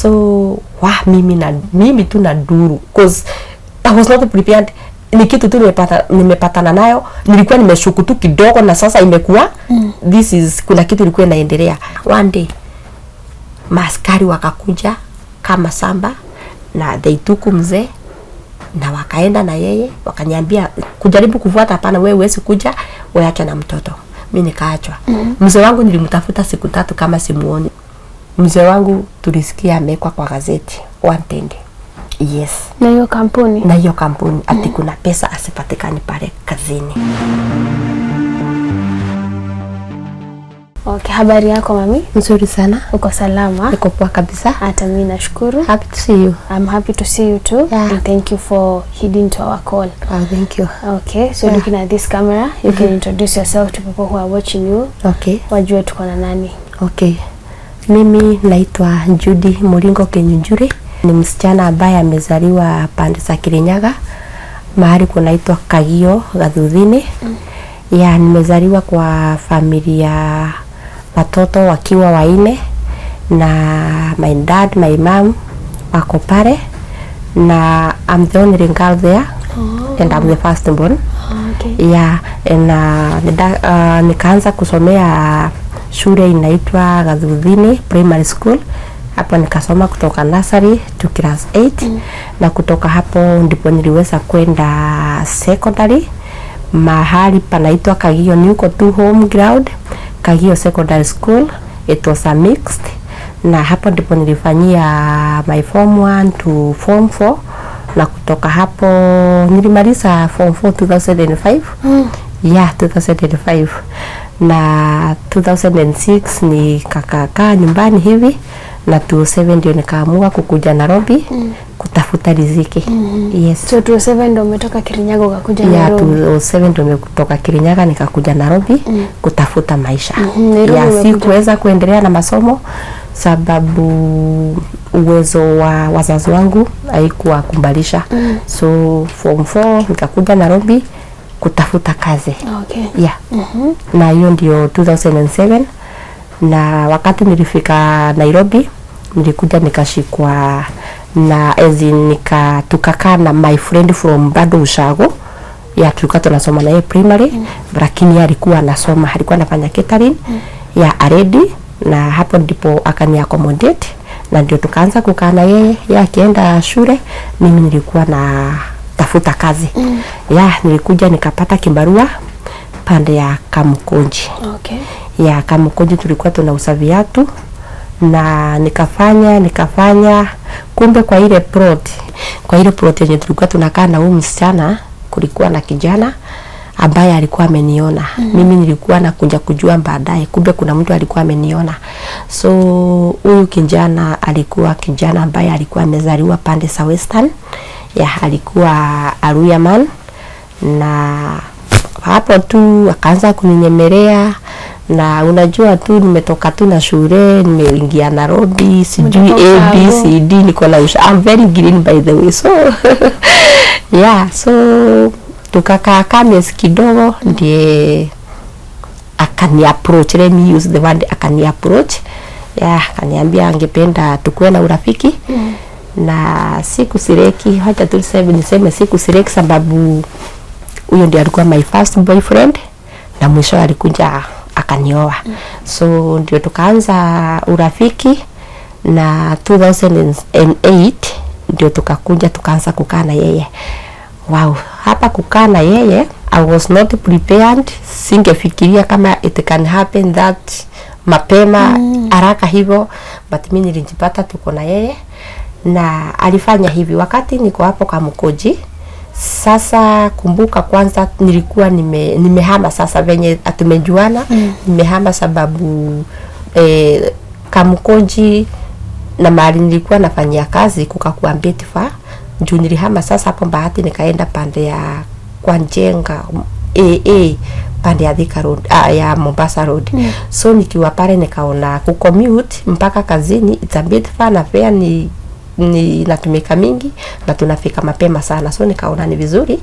So mimi tu na duru, cause I was not prepared. Ni kitu tu nimepatana nayo, nilikuwa nimeshuku tu kidogo, na sasa imekuwa kuna kitu ilikuwa inaendelea. One day maskari wakakuja kama samba, na they took mzee na wakaenda na yeye, wakaniambia kujaribu kufuata, hapana, wewe huwezi kuja, wewe acha na mtoto. Mimi nikaachwa. Mzee wangu nilimtafuta siku 3 kama simuoni. Mzee wangu tulisikia amekwa kwa gazeti wanted. Yes. Na hiyo kampuni ati kuna pesa asipatikani pale kazini. Okay, habari yako mami? Nzuri sana. Uko salama? Niko poa kabisa. Hata mimi nashukuru. Happy to see you. I'm happy to see you too. Yeah. And thank you for heeding to our call. Oh, thank you. Okay, so looking at this camera, you can introduce yourself to people who are watching you. Okay. Wajue tuko na nani? Okay. Mimi naitwa Judy Muringo Kenyunjuri. Ni msichana ambaye amezaliwa pande za Kirinyaga, mahali kunaitwa Kagio Gathudhini. Ya, nimezaliwa kwa familia watoto wakiwa 4, na my dad, my mom wako pale, na I'm the only girl there. And I'm the first born. Okay. Yeah, and nikaanza kusomea shule inaitwa Gathudhini Primary School. Hapo nikasoma kutoka nursery to class 8. Na kutoka hapo ndipo niliweza kwenda secondary, mahali panaitwa Kagio Niko tu home ground, Kagio Secondary School. It was a mixed. Na hapo ndipo nilifanyia my form 1 to form 4. Na kutoka hapo nilimaliza form 4 2005. Yeah, 2005. Na 2006 nikakaa nyumbani hivi, na 2007 ndio nikaamua kukuja Nairobi kutafuta riziki. Yes. So 2007 ndio umetoka Kirinyaga ukakuja Nairobi? Yeah, 2007 ndio nimetoka Kirinyaga nikakuja Nairobi kutafuta maisha. Yeah, sikuweza kuendelea na masomo sababu uwezo wa wazazi wangu haikuwa kumbalisha. So form 4 nikakuja Nairobi kutafuta kazi. Okay. Yeah. Na hiyo ndio 2007. Na wakati nilifika Nairobi nilikuja nikashikwa na tukakaa na my friend from bado Ushago. Ya, tulikuwa tunasoma na yeye primary, lakini alikuwa anafanya catering ya already, na hapo ndipo akani accommodate, na ndio tukaanza kukaa na yeye. Akienda shule, mimi nilikuwa na tafuta kazi. Ya, nilikuja nikapata kibarua pande ya Kamukonji. Okay. Ya, Kamukonji tulikuwa tunauza viatu, na nikafanya kumbe kwa ile plot yenye tulikuwa tunakaa na huyu msichana, kulikuwa na kijana ambaye alikuwa ameniona. Mimi nilikuwa nakuja kujua baadaye kumbe kuna mtu alikuwa ameniona. So huyu kijana alikuwa kijana ambaye alikuwa amezaliwa pande za Western. Ya, alikuwa Aruya man, na hapo tu akaanza kuninyemelea, na unajua tu nimetoka tu na shule, nimeingia Nairobi, sijui ABCD, niko na I'm very green by the way. So yeah, so tukakaa kama kidogo, ndiye akani approach, let me use the word akani approach. Yeah, akaniambia angependa tukue na urafiki. Na siku sireki, hata tu niseme siku sireki sababu huyo ndiye alikuwa my first boyfriend, na mwisho alikuja akanioa. So ndio tukaanza urafiki, na 2008 ndio tukaanza kukaa na yeye. Wow, hapa kukaa na yeye I was not prepared. Singefikiria kama it can happen that mapema haraka hivyo, but mimi nilijipata tuko na yeye. Na alifanya hivi wakati niko hapo Kamukonji. Sasa kumbuka, kwanza nilikuwa nimehama sasa venye atumejuana. Nimehama sababu Kamukonji na mahali nilikuwa nafanyia kazi kukakuwa Betfa. Juu nilihama sasa hapo bahati nikaenda pande ya kwa Njenga pande ya Thika Road, ya Mombasa Road. So nikiwa pale nikaona kucommute mpaka kazini it's a bit far, na fare ni natumika mingi na tunafika mapema sana. So nikaona ni vizuri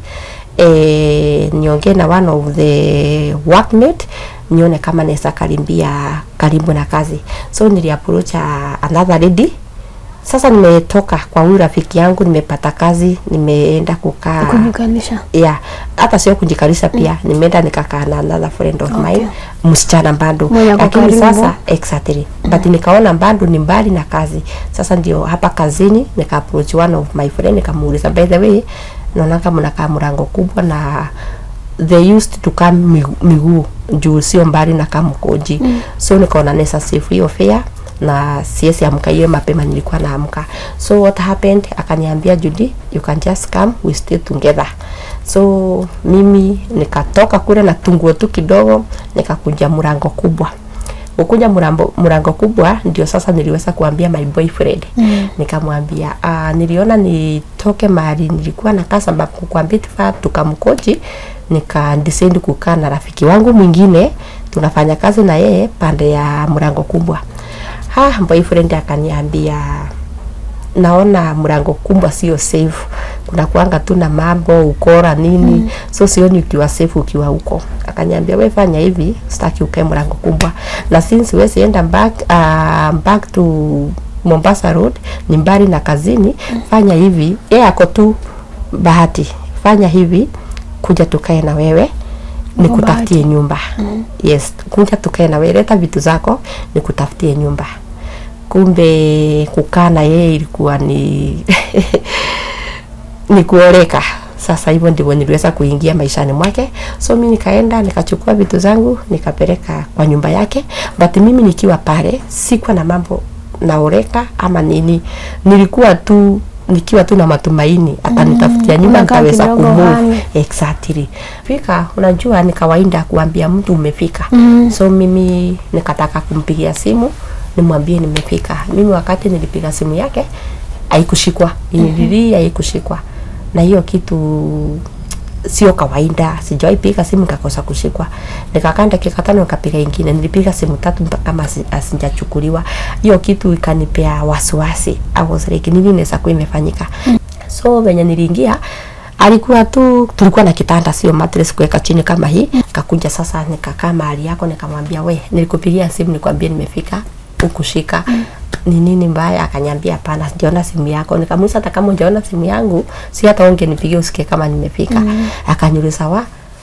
niongee na one of the workmate nione kama naweza karibu na kazi. So niliapproach another lady Sasa nimetoka kwa huyu rafiki yangu, nimepata kazi, nimeenda kukaa kujikalisha. Yeah, hata sio kujikalisha pia. Nimeenda nikakaa na another friend of mine, msichana bado. Lakini sasa exactly. But nikaona bado ni mbali na kazi. Sasa ndio hapa kazini nika approach one of my friend, nikamuuliza, by the way, naona kama mnakaa mlango kubwa na they used to come miguu juu sio mbali na kama Koji. So nikaona nesa save hiyo fare na siesi amka hiyo mapema, nilikuwa naamka. So what happened, akaniambia, Judy, you can just come, we stay together. So mimi nikatoka kule na tunguo tu kidogo, nikakuja mlango kubwa. Ukuja mlango kubwa ndio sasa niliweza kuambia my boyfriend. Nikamwambia niliona nitoke mahali nilikuwa na kasa sababu kuambia tukamkoji, nika decide kukaa na rafiki wangu mwingine, tunafanya kazi na yeye pande ya mlango kubwa. Boyfriend akaniambia, naona mlango kubwa sio safe, kuna kuanga tu na mambo ukora nini, so sioni ukiwa safe ukiwa huko. Akaniambia, wewe fanya hivi, sitaki ukae mlango kubwa, na since wewe sienda back to Mombasa Road, ni mbali na kazini, fanya hivi, yeye ako tu Bahati, fanya hivi, kuja tukae na wewe nikutafutie nyumba. Yes, kuja tukae na wewe, leta vitu zako nikutafutie nyumba. Kumbe kukaa na yeye ilikuwa ni ni kuoleka. Sasa hivyo ndivyo niliweza kuingia maishani mwake. So mimi nikaenda nikachukua vitu zangu nikapeleka kwa nyumba yake, but mimi nikiwa pale sikuwa na mambo naoleka ama nini, nilikuwa tu nikiwa tu na matumaini atanitafutia nyumba nitaweza kumove. Exactly. Fika, unajua ni kawaida kuambia mtu umefika. So mimi nikataka kumpigia simu nimwambie nimefika. Mimi wakati nilipiga simu yake haikushikwa, inililia haikushikwa, na hiyo kitu sio kawaida. Sijawahi piga simu kakosa kushikwa. Nikakaa dakika 5 nikapiga nyingine, nilipiga simu 3 mpaka kama asijachukuliwa. Hiyo kitu ikanipea wasiwasi. I was like, nini inaweza kuwa imefanyika? So venye niliingia alikuwa tu, tulikuwa na kitanda sio mattress kuweka chini kama hii. Kakuja sasa nikakaa mahali yako, nikamwambia, we, nilikupigia simu nikwambie nimefika, ukushika. Ni nini mbaya? Akaniambia, hapana, sijaona simu yako. Nikamuuliza, hata kama hujaona simu yangu, si hata ungenipigia usikie kama nimefika. Akaniuliza,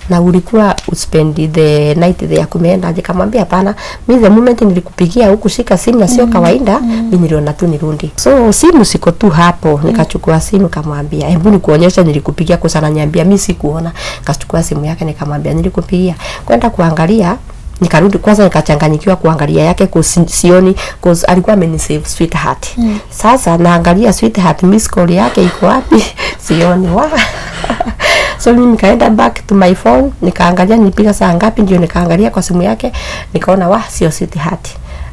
na ulikuwa uspendi the night there kumeenda? Nikamwambia, hapana, mimi the moment nilikupigia hukushika simu na sio kawaida, mimi niliona tu nirudi. So simu siko tu hapo. Nikachukua simu kamwambia, hebu nikuonyesha nilikupigia, kwa sana niambia mimi sikuona. Nikachukua simu yake nikamwambia nilikupigia. Kwenda kuangalia, nikarudi kwanza nikachanganyikiwa kuangalia yake sioni, cause alikuwa amenisave sweetheart. Sasa naangalia sweetheart miss call yake iko wapi? Sioni. So mimi nikaenda back to my phone, nikaangalia nilipiga saa ngapi, ndio nikaangalia kwa simu yake, nikaona sio sweetheart.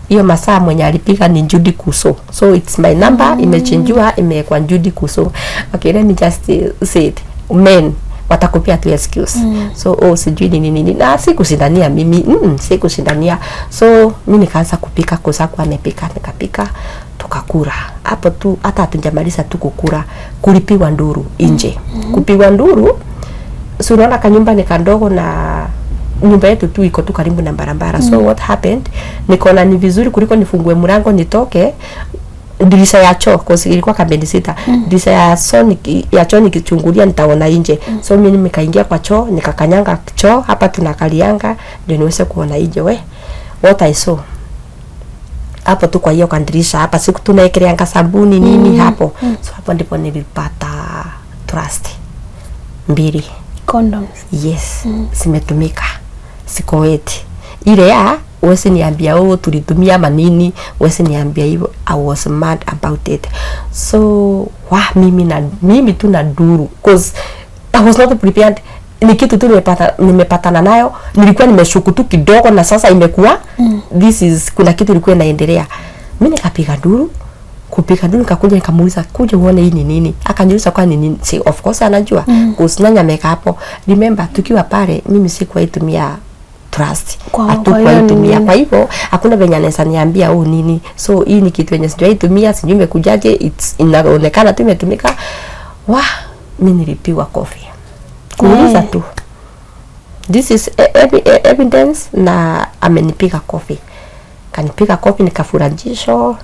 Hiyo masaa mwenye alipiga ni Judy Kuso. So it's my number, imechangewa, imewekwa Judy Kuso. Okay, let me just say it. Men watakupia tu excuse. So sijui nini na sikushindania mimi, sikushindania. So mimi nikaanza kupika, kosa kwa amepika, nikapika, tukakula. Hapo tu hata hatujamaliza tu kukula, kulipiwa nduru nje. Kupigwa nduru, so unaona kanyumba ni kadogo na nyumba yetu tu iko tu karibu na barabara. So what happened, nikaona ni vizuri kuliko nifungue mlango nitoke dirisha ya choo, kwa sababu ilikuwa kabedi sita. Dirisha ya choo nikichungulia nitaona nje. So mimi nikaingia kwa choo, nikakanyanga choo, hapa tunakalianga ndio niweze kuona nje. What I saw hapo tu kwa hiyo kandirisha hapa, siku tunaekeleanga sabuni nini hapo. So hapo ndipo nilipata trust 2 condoms. Yes, simetumika. Siko weti. Ile ya wesi niambia tulitumia manini, wesi niambia hivyo, I was mad about it. So mimi tu na duru, cause I was not prepared. Ni kitu tu nimepatana nayo, nilikuwa nimeshuku tu kidogo, na sasa imekuwa kuna kitu ilikuwa inaendelea. Mimi nikapiga duru, kupiga duru, nikakuja nikamuuliza, kuja uone hii ni nini. Akaniuliza kwa nini. Si of course anajua, cause nanya ameka hapo. Remember tukiwa pale mimi sikuwahi tumia trust, hatukuitumia. Kwa hivyo hakuna venye anaweza niambia nini. So hii ni kitu yenye sijawahi tumia, sijui imekujaje, inaonekana tu imetumika. Mimi nilipigwa kofi. Kuuliza tu, this is evidence, na amenipiga kofi. Kanipiga kofi, nikafura jisho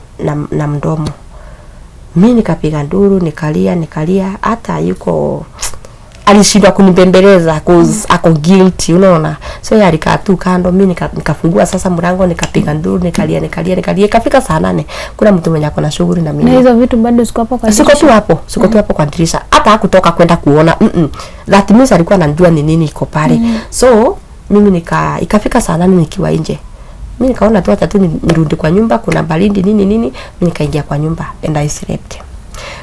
na mdomo. Mimi nikapiga nduru, nikalia, hata yuko alishindwa kunibembeleza cause ako guilty, unaona. So yeye alikaa tu kando, mimi nikafungua sasa mlango, nikapiga nduru, nikalia, ikafika saa 8 kuna mtu mwenye ako na shughuli na mimi. Na hizo vitu bado ziko hapo kwa dirisha? Siko tu hapo kwa dirisha. Hata hakutoka kwenda kuona. That means alikuwa anajua ni nini iko pale. So mimi ikafika saa 8 nikiwa nje. Mimi nikaona tu hata tu nirudi kwa nyumba, kuna baridi nini, mimi nikaingia kwa nyumba and I slept.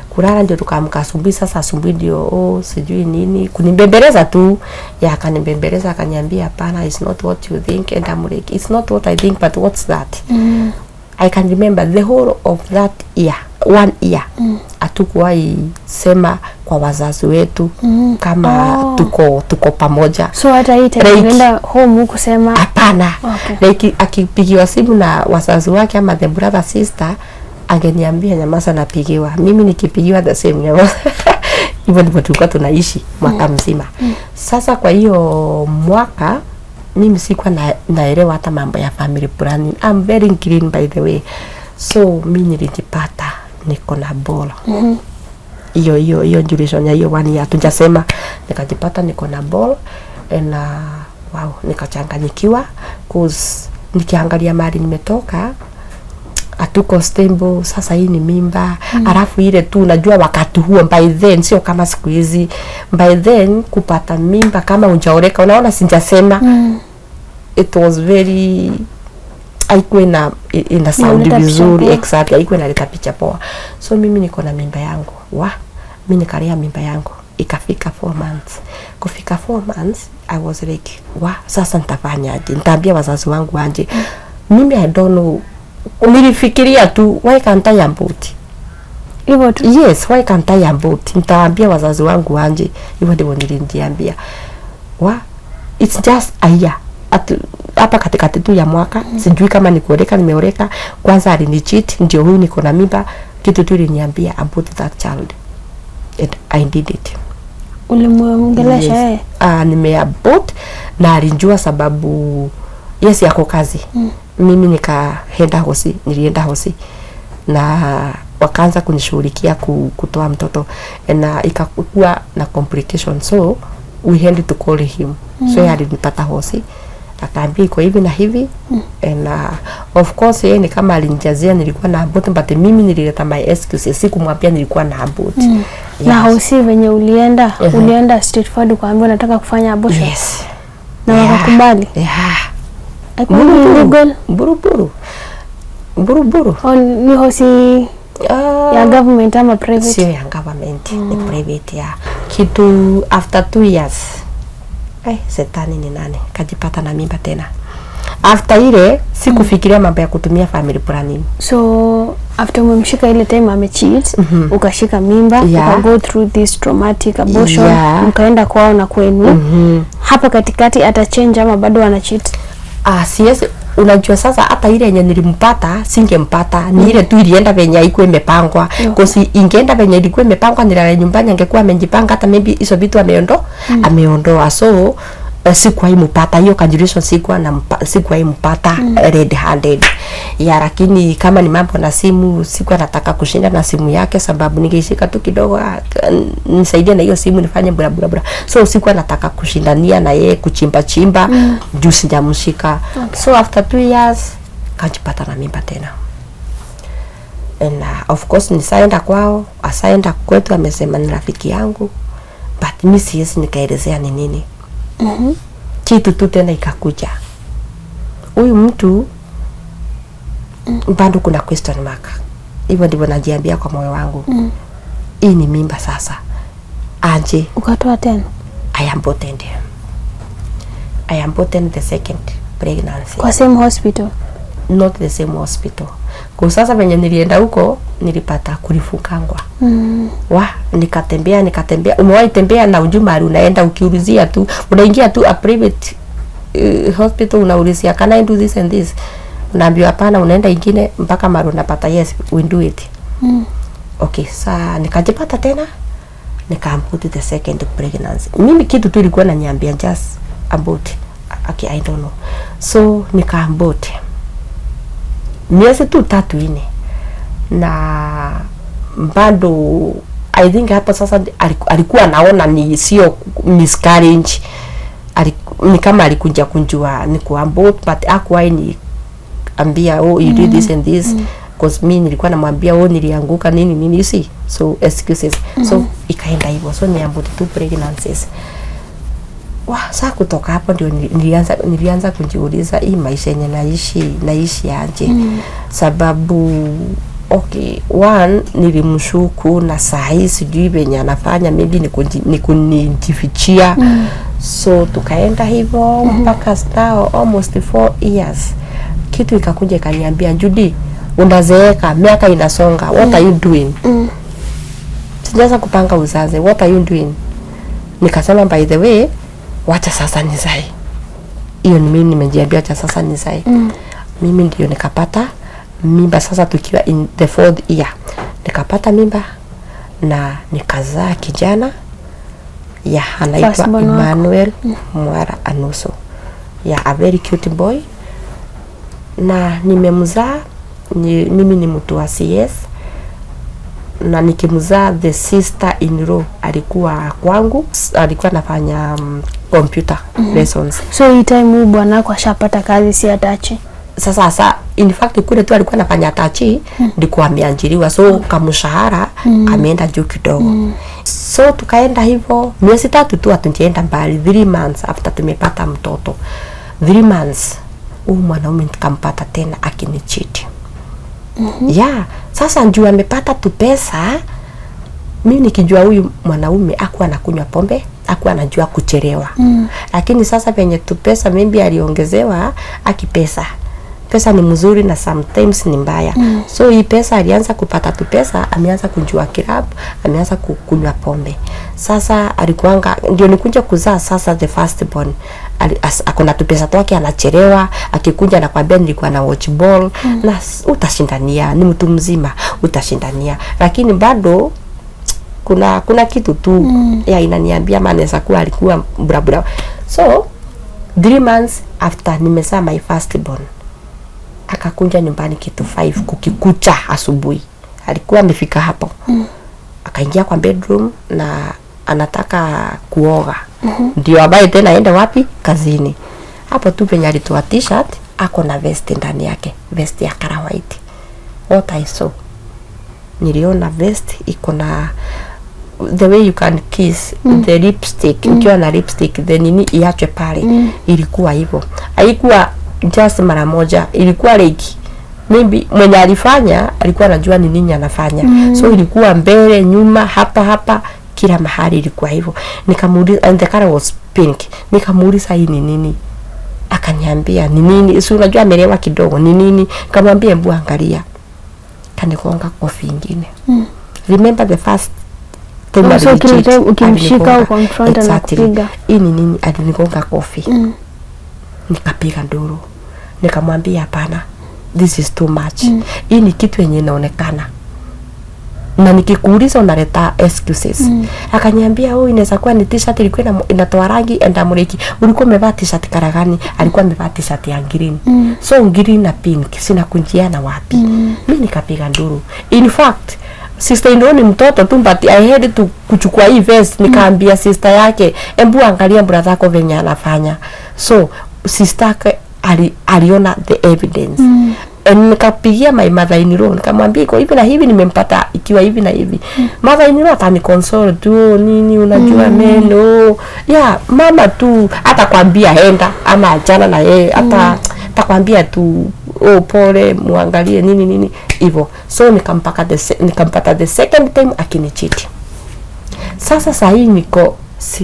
Kulala ndio tukaamka asubuhi. Sasa asubuhi ndio sijui nini kunibembeleza tu, akanibembeleza akaniambia hapana, it's not what you think, and I'm like it's not what I think, but what's that? I can remember the whole of that year, 1 year hatukuwahi sema kwa wazazi wetu kama tuko pamoja. So hata hii tena home kusema hapana. Like akipigiwa simu na wazazi wake ama the brother sister, angeniambia nyamaza, napigiwa. Mimi nikipigiwa the same nyamaza. Hivyo ndivyo tulikuwa tunaishi mwaka mzima. Sasa kwa hiyo mwaka mimi sikuwa naelewa hata mambo ya family planning. I'm very clean by the way. So mimi nilijipata niko na ball. Hiyo duration ya hiyo 1 year tujasema, nikajipata niko na ball na wow, nikachanganyikiwa cause nikiangalia mali nimetoka atuko stable. Sasa hii ni mimba. Alafu ile tu unajua wakati huo by then sio kama siku hizi. By then kupata mimba kama hujaoleka, unaona sijasema. It was very haikuwa ina sound vizuri. Exactly, haikuwa inaleta picha poa. So mimi niko na mimba yangu. Mimi nikalea mimba yangu. Ikafika 4 months. Kufika 4 months I was like, sasa nitafanyaje? Nitaambia wazazi wangu aje? Mimi I don't know. Nilifikiria tu why can't I abort? Hivyo tu. Yes, why can't I abort? Nitaambia wazazi wangu anje. Hivyo ndivyo nilijiambia. It's just a year. Hapa katikati tu ya mwaka, sijui kama nikuoleka nimeoleka. Kwanza alinicheat, ndio huyu niko na mimba. Kitu tu iliniambia abort that child. And I did it. Ulimwongelesha yeye? Nimeabort na alijua sababu yes yako kazi. Mimi nilienda hosi na wakaanza kunishughulikia kutoa mtoto na ikakuwa na complication, so we had to call him. So yeye alinipata hosi akaambia iko hivi na hivi and of course yeye ni kama alinijazia nilikuwa na abort, but mimi nilileta my excuse, sikumwambia nilikuwa na abort. Yes. Na hosi venye ulienda straightforward kuambia nataka kufanya abortion? Yes. Na wakakubali? Buruburu. Ni hosi ya government ama private? Sio ya government, ni private ya. Kitu after 2 years. Setani ni nani? Kajipata na mimba tena. After ile sikufikiria mambo ya kutumia family planning. So after umemshika ile time amecheat, ukashika mimba, uka go through this traumatic abortion, ukaenda kwao na kwenu. Hapa katikati ata change ama bado ana cheat? Siwezi. Unajua sasa hata ile yenye nilimpata singempata, ni ile tu ilienda venye haikuwa imepangwa. Kosi ingeenda venye ilikuwa imepangwa nilale nyumbani angekuwa amejipanga, hata maybe hizo vitu ameondoa. So sikuwahi mpata hiyo conjuration, sikuwahi mpata red handed. Lakini kama ni mambo na simu, sikuwa nataka kushinda na simu yake sababu ningeishika tu kidogo nisaidie na hiyo simu nifanye bura. So sikuwa nataka kushindania na yeye kuchimba juu sijamshika. So after 2 years kajipata na mimba tena. And of course nisaenda kwao, asaenda kwetu, amesema ni rafiki yangu, but mimi siwezi nikaelezea ni nini. Kitu tu tena ikakuja. Huyu mtu bado kuna question mark. Hivyo ndivyo najiambia kwa moyo wangu. Hii ni mimba sasa. Aje ukatoa tena? I am aborted the second pregnancy. Kwa same hospital? Not the same hospital. Kwa sasa venye nilienda huko nilipata kulifukangwa. Nikatembea. Umewahi tembea na ujumari unaenda ukiulizia tu, unaingia tu a private hospital unaulizia can I do this and this? Unaambiwa hapana, unaenda ingine mpaka mara unapata yes we do it. Okay, saa nikajipata tena nikaambut the second pregnancy. Mimi kitu tu ilikuwa naniambia just about I don't know. So nikaambut miezi tu 3-4 na bado I think hapo sasa alikuwa anaona ni sio miscarriage, ni kama alikuja kunjua ni kuambot, but hakuwahi ni ambia you did this and this, because mimi nilikuwa namwambia nilianguka nini you see, so excuses. So ikaenda hivyo, so niambot 2 pregnancies. Sasa kutoka hapo ndio nilianza kujiuliza hii maisha yenye naishi aje. Sababu okay, one nilimshuku na sahi sijui venye anafanya, maybe ni kunijifichia. So tukaenda hivyo mpaka now almost 4 years. Kitu ikakuja ikaniambia, Judy, unazeeka, miaka inasonga, what are you doing? Sijaanza kupanga uzazi, what are you doing? Nikasema, by the way, wacha sasa nizae. Hiyo ni mimi nimejiambia acha sasa nizae. Mimi ndio nikapata mimba sasa tukiwa in the 4th year. Nikapata mimba na nikazaa kijana anaitwa Emmanuel Mwara Anuso. A very cute boy. Na nimemzaa, mimi ni mtu wa CS. Na nikimzaa the sister in law alikuwa kwangu, alikuwa anafanya computer lessons. So hii time bwana kwa shapata kazi si atachi. Sasa in fact kule tu alikuwa anafanya atachi ndiko ameajiriwa, so kamshahara ameenda juu kidogo. So tukaenda hivyo miezi 3 tu, hatujaenda mbali. 3 months after tumepata mtoto, 3 months mwanaume nikampata tena akinichiti. Sasa njua amepata tu pesa, mimi nikijua huyu mwanaume hakuwa anakunywa pombe, hakuwa anajua kuchelewa. Lakini sasa penye tu pesa maybe aliongezewa akipesa. Pesa ni mzuri na sometimes ni mbaya. So hii pesa alianza kupata tu pesa, ameanza kujua kilabu, ameanza kukunywa pombe. Sasa alikuanga ndio nikuja kuzaa sasa the first born. Akona tu pesa toke anachelewa, akikuja na kwambia nilikuwa na watch ball, na utashindania, ni mtu mzima utashindania. Lakini bado kuna kitu tu inaniambia manesa kuwa alikuwa bra. So 3 months after nimezaa my first born, akakunja nyumbani kitu 5 kukikucha asubuhi. Alikuwa amefika hapo. Akaingia kwa bedroom na anataka kuoga. Ndio abaye tena aende wapi? Kazini. Hapo tu penye alitoa t-shirt, ako na vest ndani yake, vest ya color white. What I saw, niliona vest iko na the way you can kiss the lipstick. Ukiwa na lipstick then nini iache pale. Ilikuwa hivyo. Haikuwa just mara moja, ilikuwa like maybe mwenye alifanya alikuwa anajua ni nini anafanya. So ilikuwa mbele, nyuma, hapa kila mahali ilikuwa hivyo. Nikamuuliza, and the color was pink. Nikamuuliza hii ni nini? Akaniambia ni nini? Si unajua amelewa kidogo, ni nini? Nikamwambia hebu angalia. Kanigonga kofi ingine. Remember the first time so ukimshika confront na kupiga. Hii ni nini? Alinigonga kofi. Nikapiga nduru. Nikamwambia hapana, this is too much. Hii ni kitu yenye inaonekana. Na nikikuuliza unaleta excuses. Akaniambia inaweza kuwa ni t-shirt ilikuwa inatoa rangi enda mreki. Ulikuwa umevaa t-shirt kala gani? Alikuwa amevaa t-shirt ya green. So green na pink sina kunjiana wapi? Mimi nikapiga nduru. In fact, sister ndio ni mtoto tu, but I had to kuchukua hii vest. Nikaambia sister yake, "Embu angalia brother yako venye anafanya." So sister aliona the evidence. Nikapigia my mother in law, nikamwambia iko hivi na hivi, nimempata ikiwa hivi na hivi. Mother in law ataniconsole tu, nini unajua meno. Mama tu atakwambia enda ama achana na yeye, atakwambia tu pole, muangalie nini hivyo. So nikampata the second time akinichiti. Sasa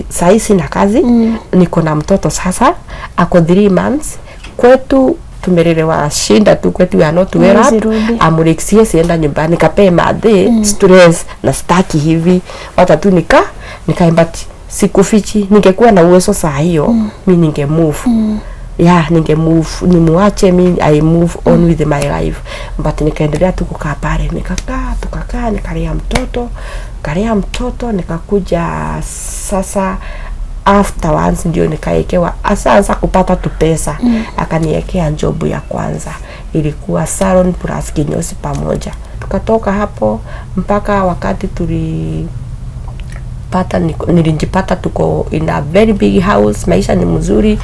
sahi sina kazi, niko na mtoto sasa, ako 3 months. Kwetu tumelelewa shinda tu, kwetu we are not well up. Amurexie sienda nyumbani, kapee madhe, stress na staki hivi. Wata tu nikaimba sikufichi. Ningekuwa na uwezo saa hiyo, mimi ninge move. Ninge move, nimuache mimi I move on with my life. But nikaendelea tu kukaa pale, tukakaa nikalea mtoto, nikakuja sasa afterwards ndio nikaekewa sasa kupata tu pesa. Akaniekea job ya kwanza, ilikuwa salon plus kinyozi pamoja. tukatoka hapo mpaka wakati nilijipata tuko in a very big house, maisha ni mzuri.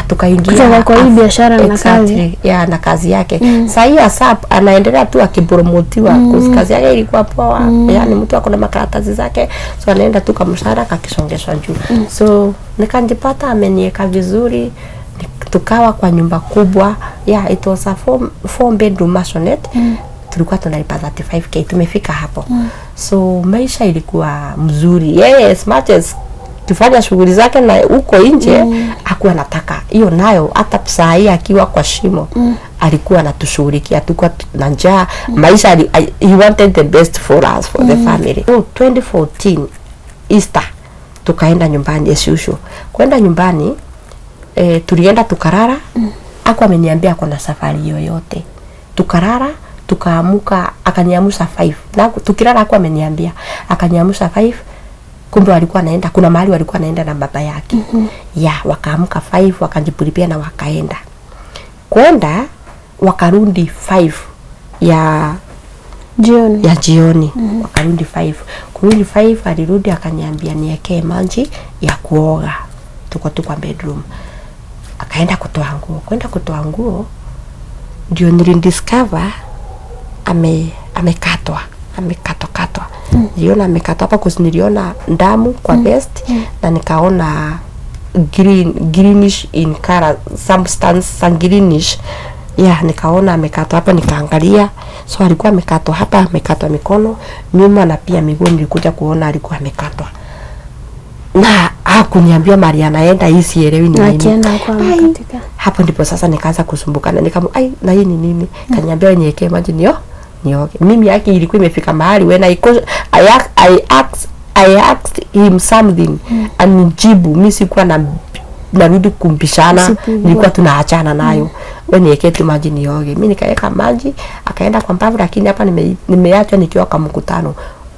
Tukaingia kwa hii biashara na kazi. Na kazi yake. Sasa hii ASAP anaendelea tu akipromotiwa. Kazi yake ilikuwa poa. Yani mtu ako na makaratasi zake. So anaenda tu kama mshahara kakisongesha juu. So nikajipata ameniweka vizuri. Tukawa kwa nyumba kubwa. It was a 4 bedroom maisonette. Tulikuwa tunalipa 35k. Tumefika hapo. So maisha ilikuwa mzuri. Yes, much as tufanya shughuli zake na huko nje hakuwa anataka hiyo nayo. Hata saa hii akiwa kwa shimo alikuwa anatushughulikia, tulikuwa na njaa. Maisha he wanted the best for us, for the family. 2014 Easter tukaenda nyumbani as usual. Kwenda nyumbani tulienda tukarara. Hakuwa ameniambia kuna safari yoyote. Tukarara, tukaamuka, akaniamsha 5. Na tukirara hakuwa ameniambia. Akaniamsha 5. Kumbe walikuwa naenda, kuna mahali walikuwa naenda na baba yake. Wakaamka 5, wakajipulipia na wakaenda. Kwenda wakarudi 5 ya jioni. Wakarudi 5. Kurudi 5 alirudi akaniambia niwekee maji ya kuoga. Tuko kwa bedroom. Akaenda kutoa nguo. Kwenda kutoa nguo ndio nilidiscover amekatwa. Niliona amekatwa hapa kwa niliona damu kwa vest na nikaona greenish in color, substance greenish. Nikaona amekatwa hapa, nikaangalia. So alikuwa amekatwa hapa, amekatwa mikono, nyuma na pia miguu nilikuja kuona alikuwa amekatwa. Na hakuniambia mahali anaenda, hii sielewi ni nini. Hapo ndipo sasa nikaanza kusumbukana, na hii ni nini? Kaniambia niwekee maji nioge. Mimi yake ilikuwa imefika mahali when I asked him something anijibu, mimi sikuwa narudi kumbishana, nilikuwa tunaachana nayo. Wewe niwekee tu maji nioge. Mimi nikaweka maji, akaenda kwa mbavu, lakini hapa nimeachwa nikiwa kwa mkutano.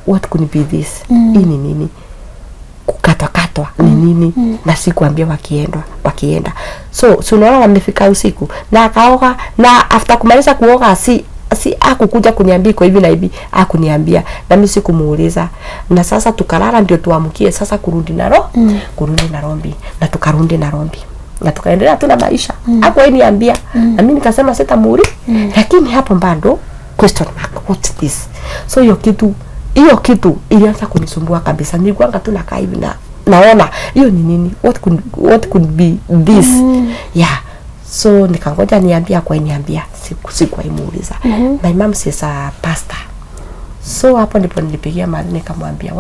What could be this? Hii ni nini? Kukatwa ni nini? Na sikuambia wakienda. So unaona wamefika usiku na akaoga, na after kumaliza kuoga hakukuja kuniambia kwa hivi na hivi, hakuniambia na mimi sikumuuliza. Na sasa tukalala ndio tuamkie sasa kurudi Nairobi. Na tukarudi Nairobi. Na tukaendelea tu na maisha. Hakuwahi niambia. Na mimi nikasema sitamuuli. Lakini hapo bado question mark, what's this? So hiyo kitu ilianza kunisumbua kabisa. Nilikuwa tu nakaa hivi na naona hiyo ni nini? What could be this? So nikangoja niambia kwa niambia, sikuimuuliza. My mom is a pastor. So hapo ndipo nilipigia mahali nikamwambia,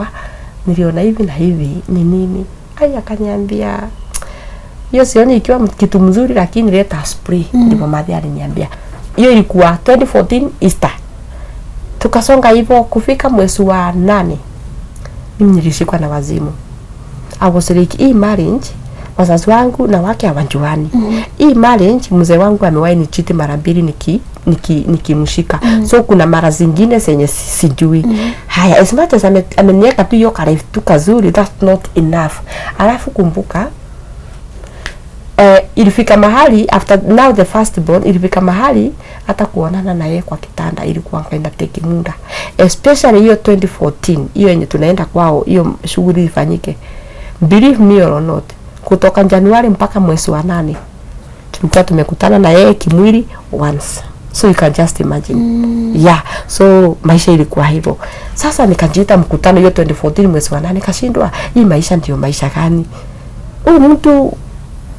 niliona hivi na hivi ni nini? Akaniambia hiyo sioni ikiwa kitu mzuri, lakini leta spray. Ndipo madhi aliniambia. Hiyo ilikuwa 2014 Easter. Tukasonga hivyo kufika mwezi wa 8. Mimi nilishikwa na wazimu. I was like, hii marriage wazazi wangu na wake hawajuani. Hii marriage mzee wangu amewahi nichiti mara 2 nikimshika. So kuna mara zingine zenye sijui. Haya, as much as ameniweka tu hiyo karifu tu kazuri, that's not enough. Alafu kumbuka ilifika mahali after now the first born, ilifika mahali hata kuonana na yeye kwa kitanda ilikuwa kaenda teki muda. Especially hiyo 2014, hiyo yenye tunaenda kwao, hiyo shughuli ifanyike. Believe me or not, kutoka Januari mpaka mwezi wa 8 tulikuwa tumekutana na yeye kimwili once. So you can just imagine. So maisha ilikuwa hivyo. Sasa nikajiita mkutano hiyo 2014 mwezi wa 8, kashindwa hii maisha ndio maisha gani? Huyu mtu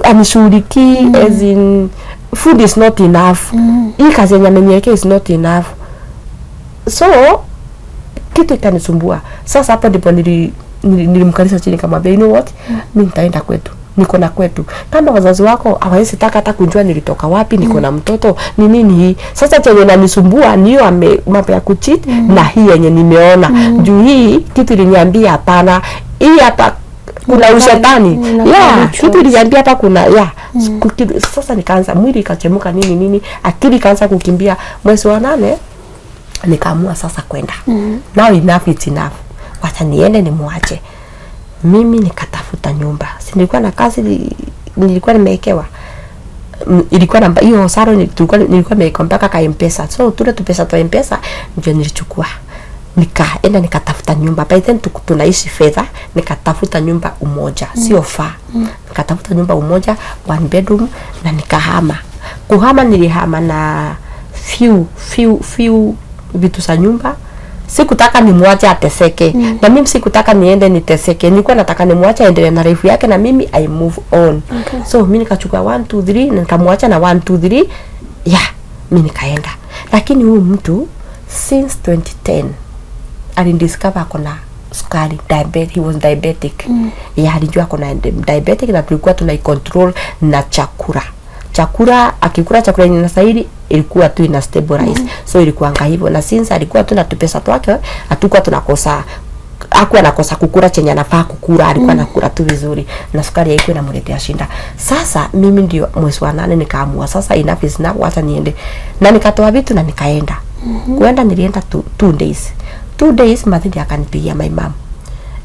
anishughulikie as in food is not enough. Hii kazi yenye ameniwekea is not enough. So kitu ikanisumbua. Sasa hapo ndipo nilimkalisha chini kamwambia, you know what? Mimi nitaenda kwetu. Niko na kwetu. Kama wazazi wako hawawezi taka hata kujua nilitoka wapi, niko na mtoto, ni nini hii? Sasa chenye inanisumbua niyo mambo ya kucheat na hii yenye nimeona. Juu hii kitu iliniambia hapana. Hii hapa kuna ushetani. Kitu iliniambia hapa kuna sasa nikaanza mwili ikachemuka nini, akili kaanza kukimbia. Mwezi wa 8 nikaamua sasa kwenda. Now enough is enough. Wacha niende nimwache. Mimi nikatafuta nyumba. Si nilikuwa na kazi nilikuwa nimewekewa. ilikuwa namba hiyo salon nilikuwa nimekompaka ka M-Pesa. So tule pesa tu M-Pesa ndio nilichukua. Nikaenda nikatafuta nyumba. By then tunaishi fedha, nikatafuta nyumba umoja, sio far. Nikatafuta nyumba umoja, 1 bedroom na nikahama. Kuhama nilihama na few vitu za nyumba. Sikutaka nimwache ateseke. Na mimi sikutaka niende niteseke. Nilikuwa nataka nimwache aendelee na life yake na mimi I move on. Okay. So mimi nikachukua 1 2 3 na nikamwacha na 1 2 3. Yeah, mimi nikaenda. Lakini huyu mtu since 2010 alidiscover akona sukari, diabetes, he was diabetic. Yeah, alijua akona diabetic na tulikuwa tunaicontrol na chakula akikula chakula yenye inastahili ilikuwa tu ina stabilize. So ilikuwa hivyo, na since alikuwa tu na pesa twake hatukuwa tunakosa, hakuwa nakosa kukula chenye anafaa kukula, alikuwa anakula tu vizuri na sukari haikuwa inamletea shinda. Sasa mimi ndio mwezi wa 8 nikaamua sasa enough is enough, acha niende. Na nikatoa vitu na nikaenda. Kuenda nilienda 2 days. 2 days madhidi akanipigia my mom.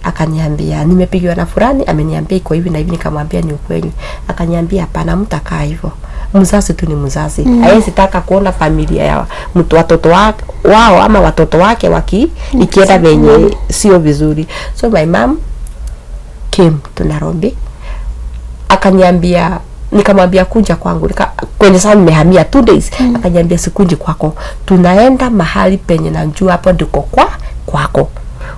Akaniambia nimepigiwa na fulani, ameniambia iko hivi na hivi. Nikamwambia ni ukweli. Akaniambia hapana, mtakaa hivyo. Mzazi tu ni mzazi. Haiwezi taka kuona familia ya mtu watoto wao ama watoto wake ikienda venye sio vizuri. So my mom came to Nairobi. Akaniambia, nikamwambia kuja kwangu. Kwenye saa nimehamia 2 days. Akaniambia sikunji kwako. Tunaenda mahali penye najua hapo ndiko kwako.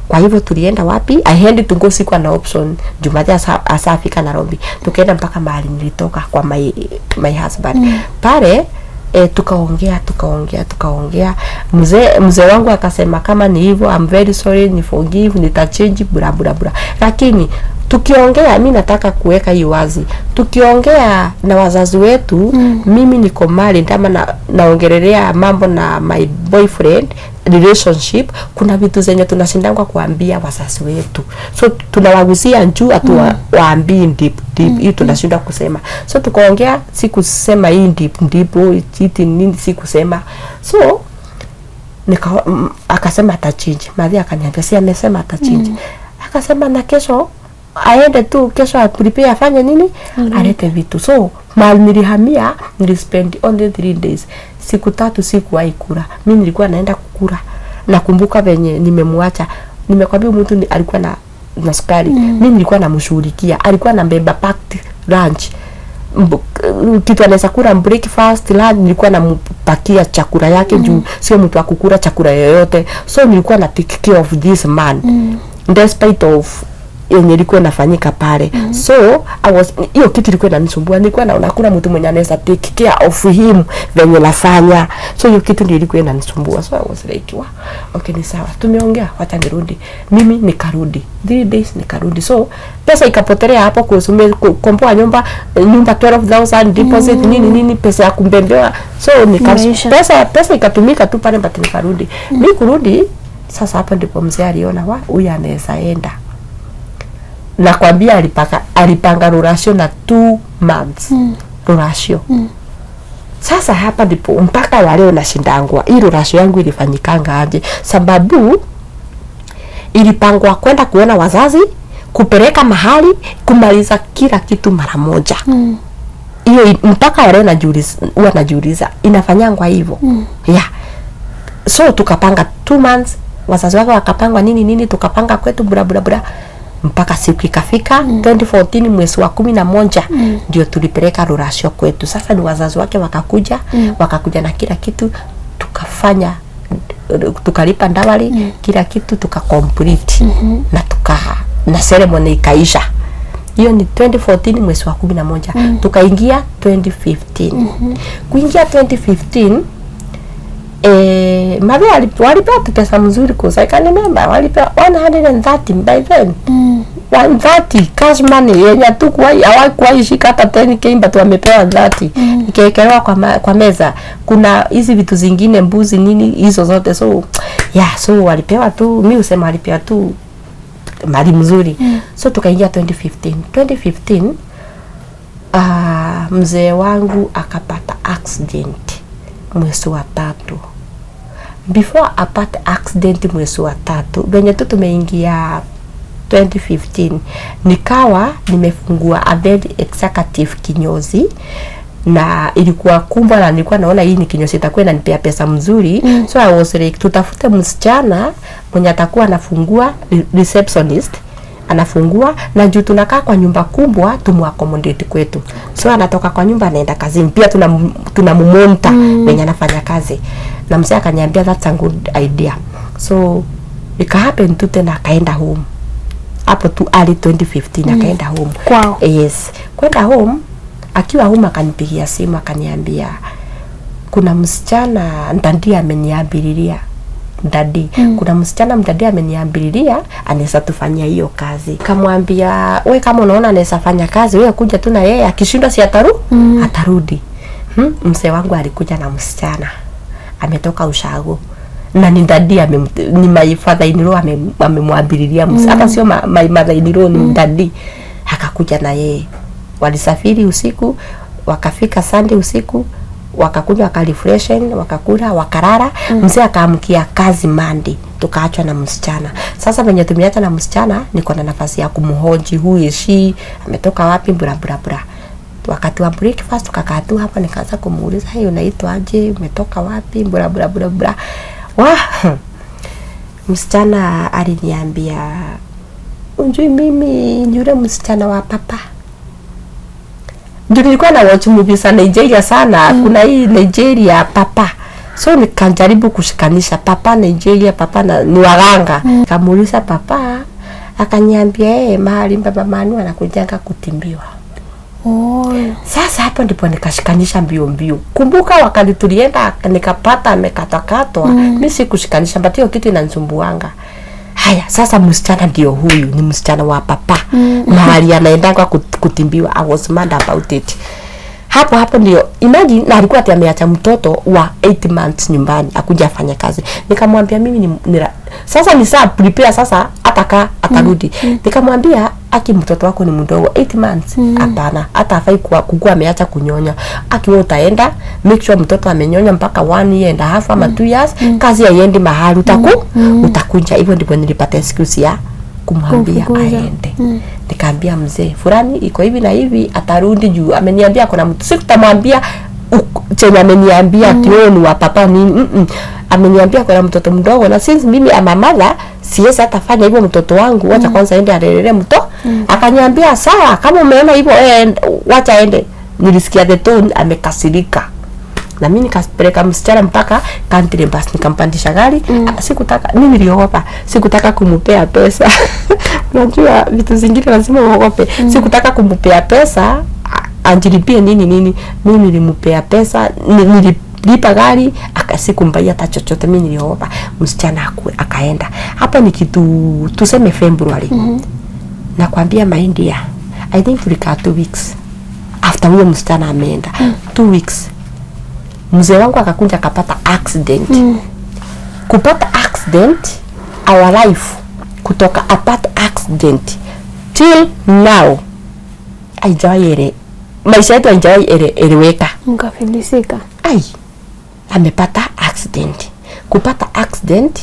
Kwa hivyo tulienda wapi? I had to go siku na option. Jumaja asafika Nairobi. Tukaenda mpaka mahali nilitoka kwa my husband. Pale tukaongea. Mzee wangu akasema kama ni hivyo, I'm very sorry, ni forgive, nitachange bla bla bla. Lakini tukiongea, mimi nataka kuweka hiyo wazi. Tukiongea na wazazi wetu, mimi niko married kama naongelelea mambo na my boyfriend relationship, kuna vitu zenye tunashindangwa kuambia wazazi wetu. So tunawagusia juu waambii deep hii tunashindwa kusema. So tukaongea, sikusema hii deep chiti nini sikusema. So akasema atachange. Madhi akaniambia si amesema atachange. Akasema na kesho aende tu, kesho prepare afanye nini? Alete vitu. So mali nilihamia, nilispend only 3 days. Siku 3 sikuwahi kula. Mimi nilikuwa naenda kukula. Nakumbuka venye nimemwacha. Nimekwambia mtu alikuwa na sukari. Mimi nilikuwa namshughulikia. Alikuwa anabeba packed lunch. Kitu anaweza kula breakfast, lunch, nilikuwa nampakia chakula yake juu sio mtu akukula chakula yoyote. So nilikuwa na take care of this man. Despite of yenye ilikuwa inafanyika pale. So hiyo kitu ilikuwa inanisumbua. Nilikuwa naona kuna mtu mwenye anaweza take care of him venye nafanya. So hiyo kitu ndio ilikuwa inanisumbua. So I was like, okay ni sawa. Tumeongea, wacha nirudi. Mimi nikarudi. 3 days nikarudi. So pesa ikapotelea hapo kukomboa nyumba 12,000 deposit nini pesa ya kumbembewa. So pesa ikatumika tu pale mpaka nikarudi. Mimi kurudi sasa hapo ndipo mzee aliona huyu anaweza enda. Nakwambia alipanga rurasio na 2 months. Rurasio. Sasa hapa ndipo mpaka wale unashindangwa. Hii rurasio yangu ilifanyikanga aje? Sababu ilipangwa kwenda kuona wazazi, kupeleka mahali, kumaliza kila kitu mara moja. Hiyo mpaka wale najiuliza inafanyangwa hivyo. Yeah. So tukapanga 2 months, wazazi wake wakapangwa nini tukapanga kwetu bla bla bla. Mpaka siku ikafika 2014 mwezi wa 11 ndio tulipeleka rurasio kwetu. Sasa ni wazazi wake wakakuja na kila kitu, tukafanya tukalipa ndawali, kila kitu tukakomplete na ceremony ikaisha. Hiyo ni 2014 mwezi wa 11. Tukaingia 2015. Kuingia 2015 Maria walipewa pesa mzuri kwa sababu remember walipewa 130 by then. 130 cash money yenye tu hawakuwahi shika hata 10k but wamepewa 30. Ikawekelewa kwa meza. Kuna hizi vitu zingine mbuzi nini hizo zote. So so walipewa tu, mimi usema walipewa tu mali mzuri. So tukaingia 2015 mzee wangu akapata accident mwezi wa 3. Before apate accident mwezi wa 3, venye tu tumeingia 2015, nikawa nimefungua a very executive kinyozi na ilikuwa kubwa na nilikuwa naona hii ni kinyozi itakuwa inanipea pesa mzuri. So I was like, tutafute msichana mwenye atakuwa anafungua, receptionist anafungua, na juu tunakaa kwa nyumba kubwa tumwaccommodate kwetu. So anatoka kwa nyumba anaenda kazini, pia tunamumonta mwenye anafanya kazi. Na mzee akaniambia that's a good idea. So ika happen tu tena akaenda home. Hapo tu early 2015 akaenda home. Wow. Yes. Kwenda home, akiwa home akanipigia simu akaniambia kuna msichana ndadi ameniambililia. Ndadi. Kuna msichana mdadi ameniambililia anaweza tufanyia hiyo kazi. Kamwambia wewe kama unaona anaweza fanya kazi, wewe kuja tu na yeye, akishindwa si atarudi. Mzee wangu alikuja na msichana. Ametoka ushago. Na ni ndadi ni my father in law amemwambililia hata sio my mother in law, ni ndadi. Akakuja na yeye. Walisafiri usiku, wakafika Sunday usiku, wakakuja wakarefreshen, wakakula, wakarara. Mzee akaamkia kazi Monday, tukaachwa na msichana. Sasa venye tumeacha na msichana, niko na nafasi ya kumhoji who is she, ametoka wapi, bla bla bla. Wakati wa breakfast tukakaa tu hapa, nikaanza kumuuliza hey, unaitwa aje, umetoka wapi, bla bla bla bla. Msichana aliniambia unjui mimi yule msichana wa papa. Ndio nilikuwa na watch movie sana Nigeria sana. Kuna hii Nigeria papa. So nikajaribu kushikanisha papa Nigeria, papa na ni waganga. Kamuuliza papa, akaniambia mahali baba Manu anakujanga kutimbiwa. Sasa hapo ndipo nikashikanisha mbio. Kumbuka wakati tulienda nikapata amekatakatwa, mimi sikushikanisha, but hiyo kitu inanisumbuanga. Haya, sasa msichana ndio huyu, ni msichana wa papa. Mahali anaendanga kutimbiwa. I was mad about it. Hapo ndio imagine, na alikuwa ameacha mtoto wa 8 months nyumbani akuja afanya kazi. Nikamwambia mimi sasa ni saa prepare sasa atarudi. Nikamwambia aki mtoto wako ni mdogo 8 months. Hapana, hata afai kukua ameacha kunyonya. Akiwa utaenda make sure mtoto amenyonya mpaka 1 year and a half ama 2 years. Kazi haiendi mahali utakuja. Hivyo ndipo nilipata excuse ya kumwambia aende. Nikaambia mzee fulani iko hivi na hivi atarudi juu ameniambia kuna mtu. Sikutamwambia chenye ameniambia tio ni wa papa nini. Ameniambia kuna mtoto mdogo, na since mimi ama mother siwezi atafanya hivyo mtoto wangu, wacha kwanza aende alelele mtoto. Akaniambia sawa, kama umeona hivyo wacha aende. Nilisikia the tone amekasirika. Na mimi nikapeleka msichana mpaka country bus, nikampandisha gari. Sikutaka, mimi niliogopa, sikutaka kumupea pesa. Unajua vitu zingine lazima uogope. Sikutaka kumupea pesa anjilipie nini. Mimi nilimpea pesa, nilipa gari, akasikumbaya hata chochote. Mimi niliogopa. Msichana akaenda. Hapa ni kitu tuseme February. Nakwambia maindia, I think tulikaa 2 weeks after huyo msichana ameenda. 2 weeks mzee wangu akakunja akapata accident. Kupata accident, our life kutoka apart accident till now haijawahi maisha yetu haijawahi eleweka. Mkafilisika. Amepata accident. Kupata accident,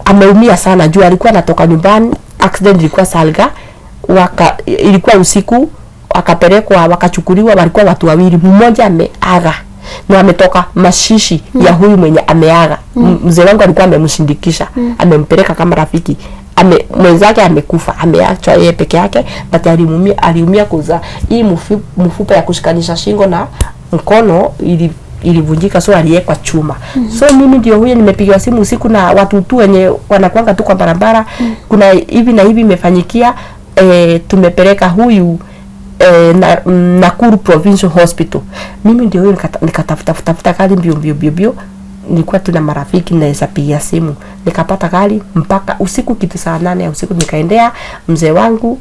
ameumia sana juu alikuwa anatoka nyumbani. Accident ilikuwa Salga, ilikuwa usiku, akapelekwa wakachukuliwa, walikuwa watu wawili, mmoja ameaga na ametoka mashishi ya huyu mwenye ameaga. Mzee wangu alikuwa amemshindikisha, amempeleka kama rafiki. Mwenzake amekufa, ameachwa yeye peke yake, but aliumia kuza hii mfupa ya kushikanisha shingo na mkono ilivunjika, so aliwekwa chuma. So mimi ndio huyo nimepigiwa simu usiku na watu tu wenye wanakuanga tu kwa barabara, kuna hivi na hivi imefanyikia, tumepeleka huyu Nakuru Provincial Hospital. Mimi ndio huyo nikatafuta gari mbio. Nilikuwa tuna marafiki naweza pigia simu. Nikapata gari mpaka usiku kitu saa 8 ya usiku nikaendea mzee wangu.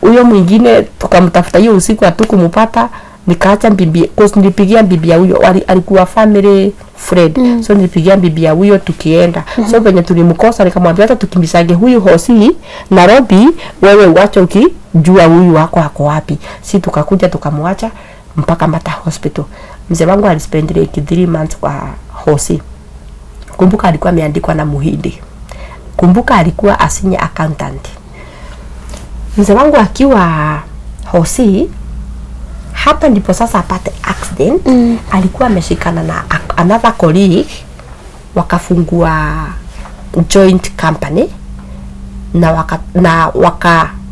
Huyo mwingine tukamtafuta hiyo usiku hatukumpata. Nikaacha bibi, cause nilipigia bibi ya huyo, alikuwa family friend. So nilipigia bibi ya huyo tukienda. So venye tulimkosa nikamwambia hata tukimbisage huyu hosi Nairobi, wewe uache ukijua huyu wako ako wapi. Si tukakuja tukamwacha mpaka Mata Hospital. Mzee wangu alispend like 3 months kwa hosi. Kumbuka alikuwa ameandikwa na Muhindi. Kumbuka alikuwa a senior accountant. Mzee wangu akiwa hosi hapa ndipo sasa apate accident. Alikuwa ameshikana na another colleague, wakafungua joint company na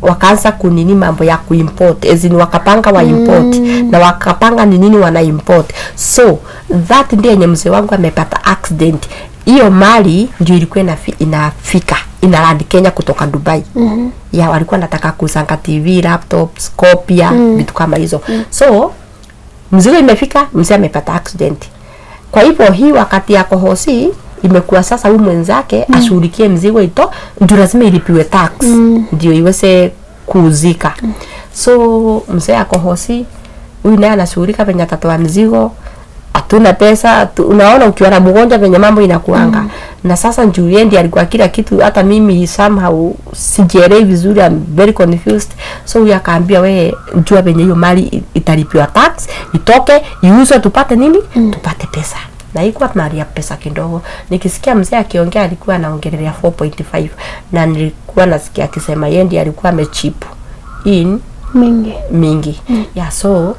wakaanza kunini mambo ya kuimport, ezini wakapanga wa import na wakapanga ni nini wana import. So that ndiye yenye mzee wangu amepata accident. Hiyo mali ndio ilikuwa inafika inarudi Kenya kutoka Dubai. Ya walikuwa nataka kusanga TV, laptops, kopia, vitu kama hizo. So mzigo imefika, mzee amepata accident. Kwa hivyo hii wakati yako hosi imekuwa sasa huyu mwenzake ashughulikie mzigo ito, ndio lazima ilipiwe tax ndio iweze kuuzika. So mzee ako hosi, huyu naye anashughulika venye atatoa mzigo, hatuna pesa. Unaona ukiwa na mgonjwa venye mambo inakuanga. Na sasa Juliet alikuwa kila kitu, hata mimi somehow sijielewi vizuri, I'm very confused. So huyu akaambia, wewe njua venye hiyo mali italipiwa tax, itoke, iuzwe, tupate nini? Tupate pesa. Na ilikuwa mali ya pesa kidogo. Nikisikia mzee akiongea alikuwa anaongelea 4.5 na nilikuwa nasikia akisema yeye ndiye alikuwa amechipu in mingi. Yeah, so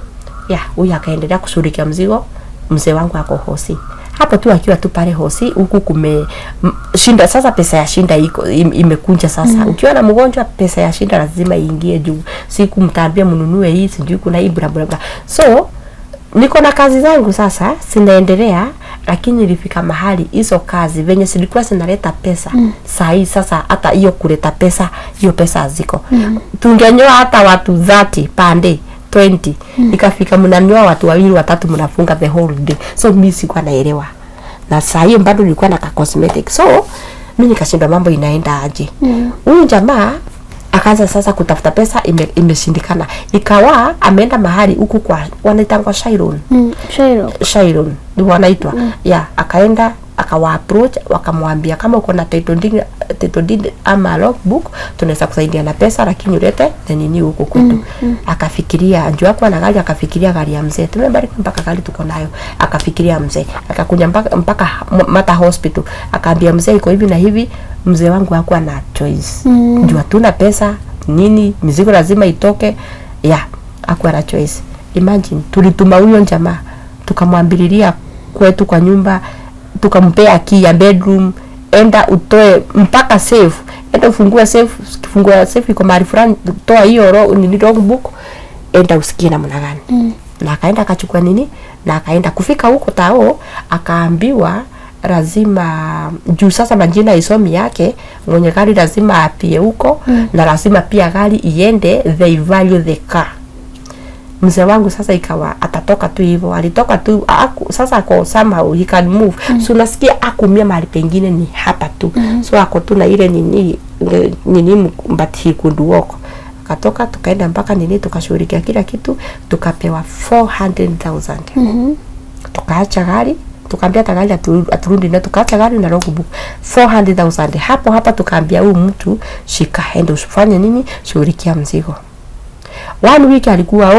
huyu akaendelea kushughulikia mzigo. Mzee wangu ako hosi. Hapo tu akiwa tu pale hosi, huku shinda sasa, pesa ya shinda iko imekunja sasa. Ukiwa na mgonjwa pesa ya shinda lazima iingie juu. Siku mtaambia mnunue hii, sijui kuna hii bla bla bla. So niko na kazi zangu sasa sinaendelea, lakini nilifika mahali hizo kazi venye zilikuwa zinaleta pesa. Saa hii sasa hata hiyo kuleta pesa, hiyo pesa haziko. Tungenyoa hata watu 30 pande 20. Ikafika mnanyoa watu 2 3 mnafunga the whole day. So mimi sikuwa naelewa. Na saa hiyo bado nilikuwa na cosmetic. So mimi nikashindwa mambo inaenda aje. Huyu jamaa akaanza sasa kutafuta pesa, imeshindikana. Ikawa ameenda mahali huku kwa wanaitangwa Shairon. Shairon ndio wanaitwa. Akaenda akawa approach, wakamwambia kama uko na title deed ama logbook tunaweza kusaidia na pesa, lakini ulete nini huko kwetu. Akafikiria njoo hapo na gari, akafikiria gari ya mzee. Tumebariki mpaka gari tuko nayo. Akafikiria mzee. Akakuja mpaka Mata Hospital. Akaambia mzee iko hivi na hivi. Mzee wangu hakuwa na choice. Njoo hatuna pesa, nini mizigo lazima itoke. Hakuwa na choice. Imagine tulituma huyo jamaa, tukamwambililia kwetu kwa nyumba, tukampea key ya bedroom, enda utoe mpaka safe, enda ufungue safe, kifungua safe iko mahali fulani, toa hiyo logbook, enda usikie namna gani. Na akaenda akachukua nini, na akaenda kufika huko tao, akaambiwa lazima juu sasa majina isomi yake, mwenye gari lazima apie huko, na lazima pia gari iende they value the car. Mzee wangu sasa ikawa atatoka tu hivyo, alitoka tu sasa kwa somehow he can move. So unasikia akumia mahali pengine ni hapa tu. So ako tu na ile nini but he could walk. Akatoka tukaenda mpaka nini, tukashughulikia kila kitu, tukapewa 400,000. Tukaacha gari, tukaambia tagali aturudi na tukaacha gari na logbook 400,000. Hapa tukaambia huyu mtu shika ende usifanye nini, shughulikia mzigo. 1 week alikuwa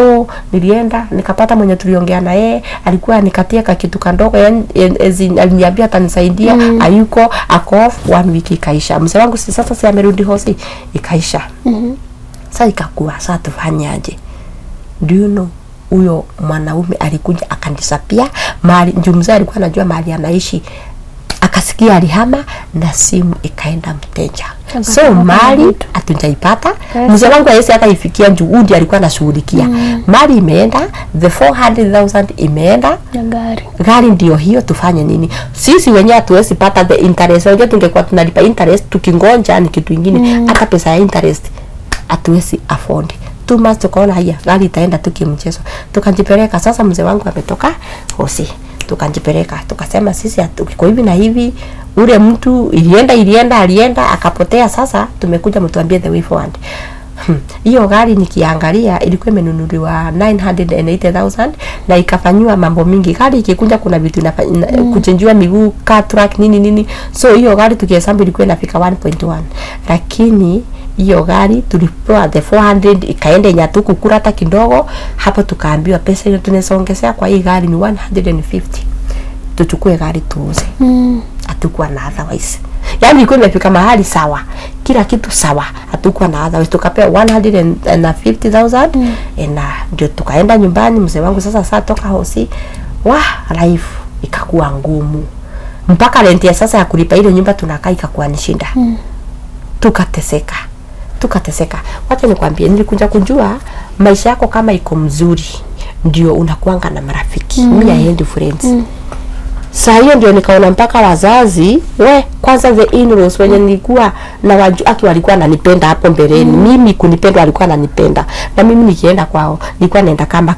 nilienda nikapata mwenye tuliongea na yeye, alikuwa nikatia kitu kandogo, aliniambia atanisaidia, ayuko ako off. 1 week ikaisha. Mzee wangu sasa si amerudi hosi, ikaisha. Sasa ikakuwa sasa tufanyaje? Do you know huyo mwanaume alikuja akandisapia mahali, mzee alikuwa anajua mahali anaishi, akasikia alihama na simu ikaenda mteja. So mali hatujaipata. Mzee wangu yeye hata ifikia juhudi alikuwa anashughulikia. Mali imeenda, the 400,000 imeenda. Gari ndio hiyo, tufanye nini? Sisi wenyewe hatuwezi pata the interest. Unajua tungekuwa tunalipa interest tukingonja ni kitu kingine. Hata pesa ya interest hatuwezi afford. Tuma tukaona haya gari itaenda tukimchezo. Tukajipeleka sasa, mzee wangu ametoka hosi. Tukajipeleka, tukasema sisi tuko hivi na hivi. Ule mtu alienda akapotea. Sasa tumekuja mtuambie the way forward. Hiyo gari nikiangalia ilikuwa imenunuliwa 980,000 na ikafanywa mambo mingi. Gari ikikuja kuna vitu kuchenjua miguu, car track nini. So hiyo gari tukihesabu ilikuwa inafika 1.1. Lakini hiyo gari tulipewa the 400 ikaenda nyatuku kura hata kidogo. Hapo tukaambiwa pesa ile tunaongezea kwa hii gari ni 150. Tuchukue gari tuuze. Hatukuwa na otherwise. Yaani ilikuwa imefika mahali sawa. kila kitu sawa, hatukuwa na otherwise. Tukapewa 150,000 na ndio tukaenda nyumbani. Mzee wangu sasa toka hosi, life ikakuwa ngumu, mpaka rent ya sasa ya kulipa ile nyumba tunakaa ikakuwa ni shinda. Tukateseka. Wacha nikwambie, nilikuja kujua maisha yako kama iko mzuri ndio unakuanga na marafiki. Mimi I hate friends. Sasa hiyo ndio nikaona mpaka wazazi, kwanza the in-laws wenye nilikuwa na watu walikuwa wananipenda hapo mbeleni. Mimi kunipenda walikuwa wananipenda. Na mimi nikienda kwao nilikuwa naenda kama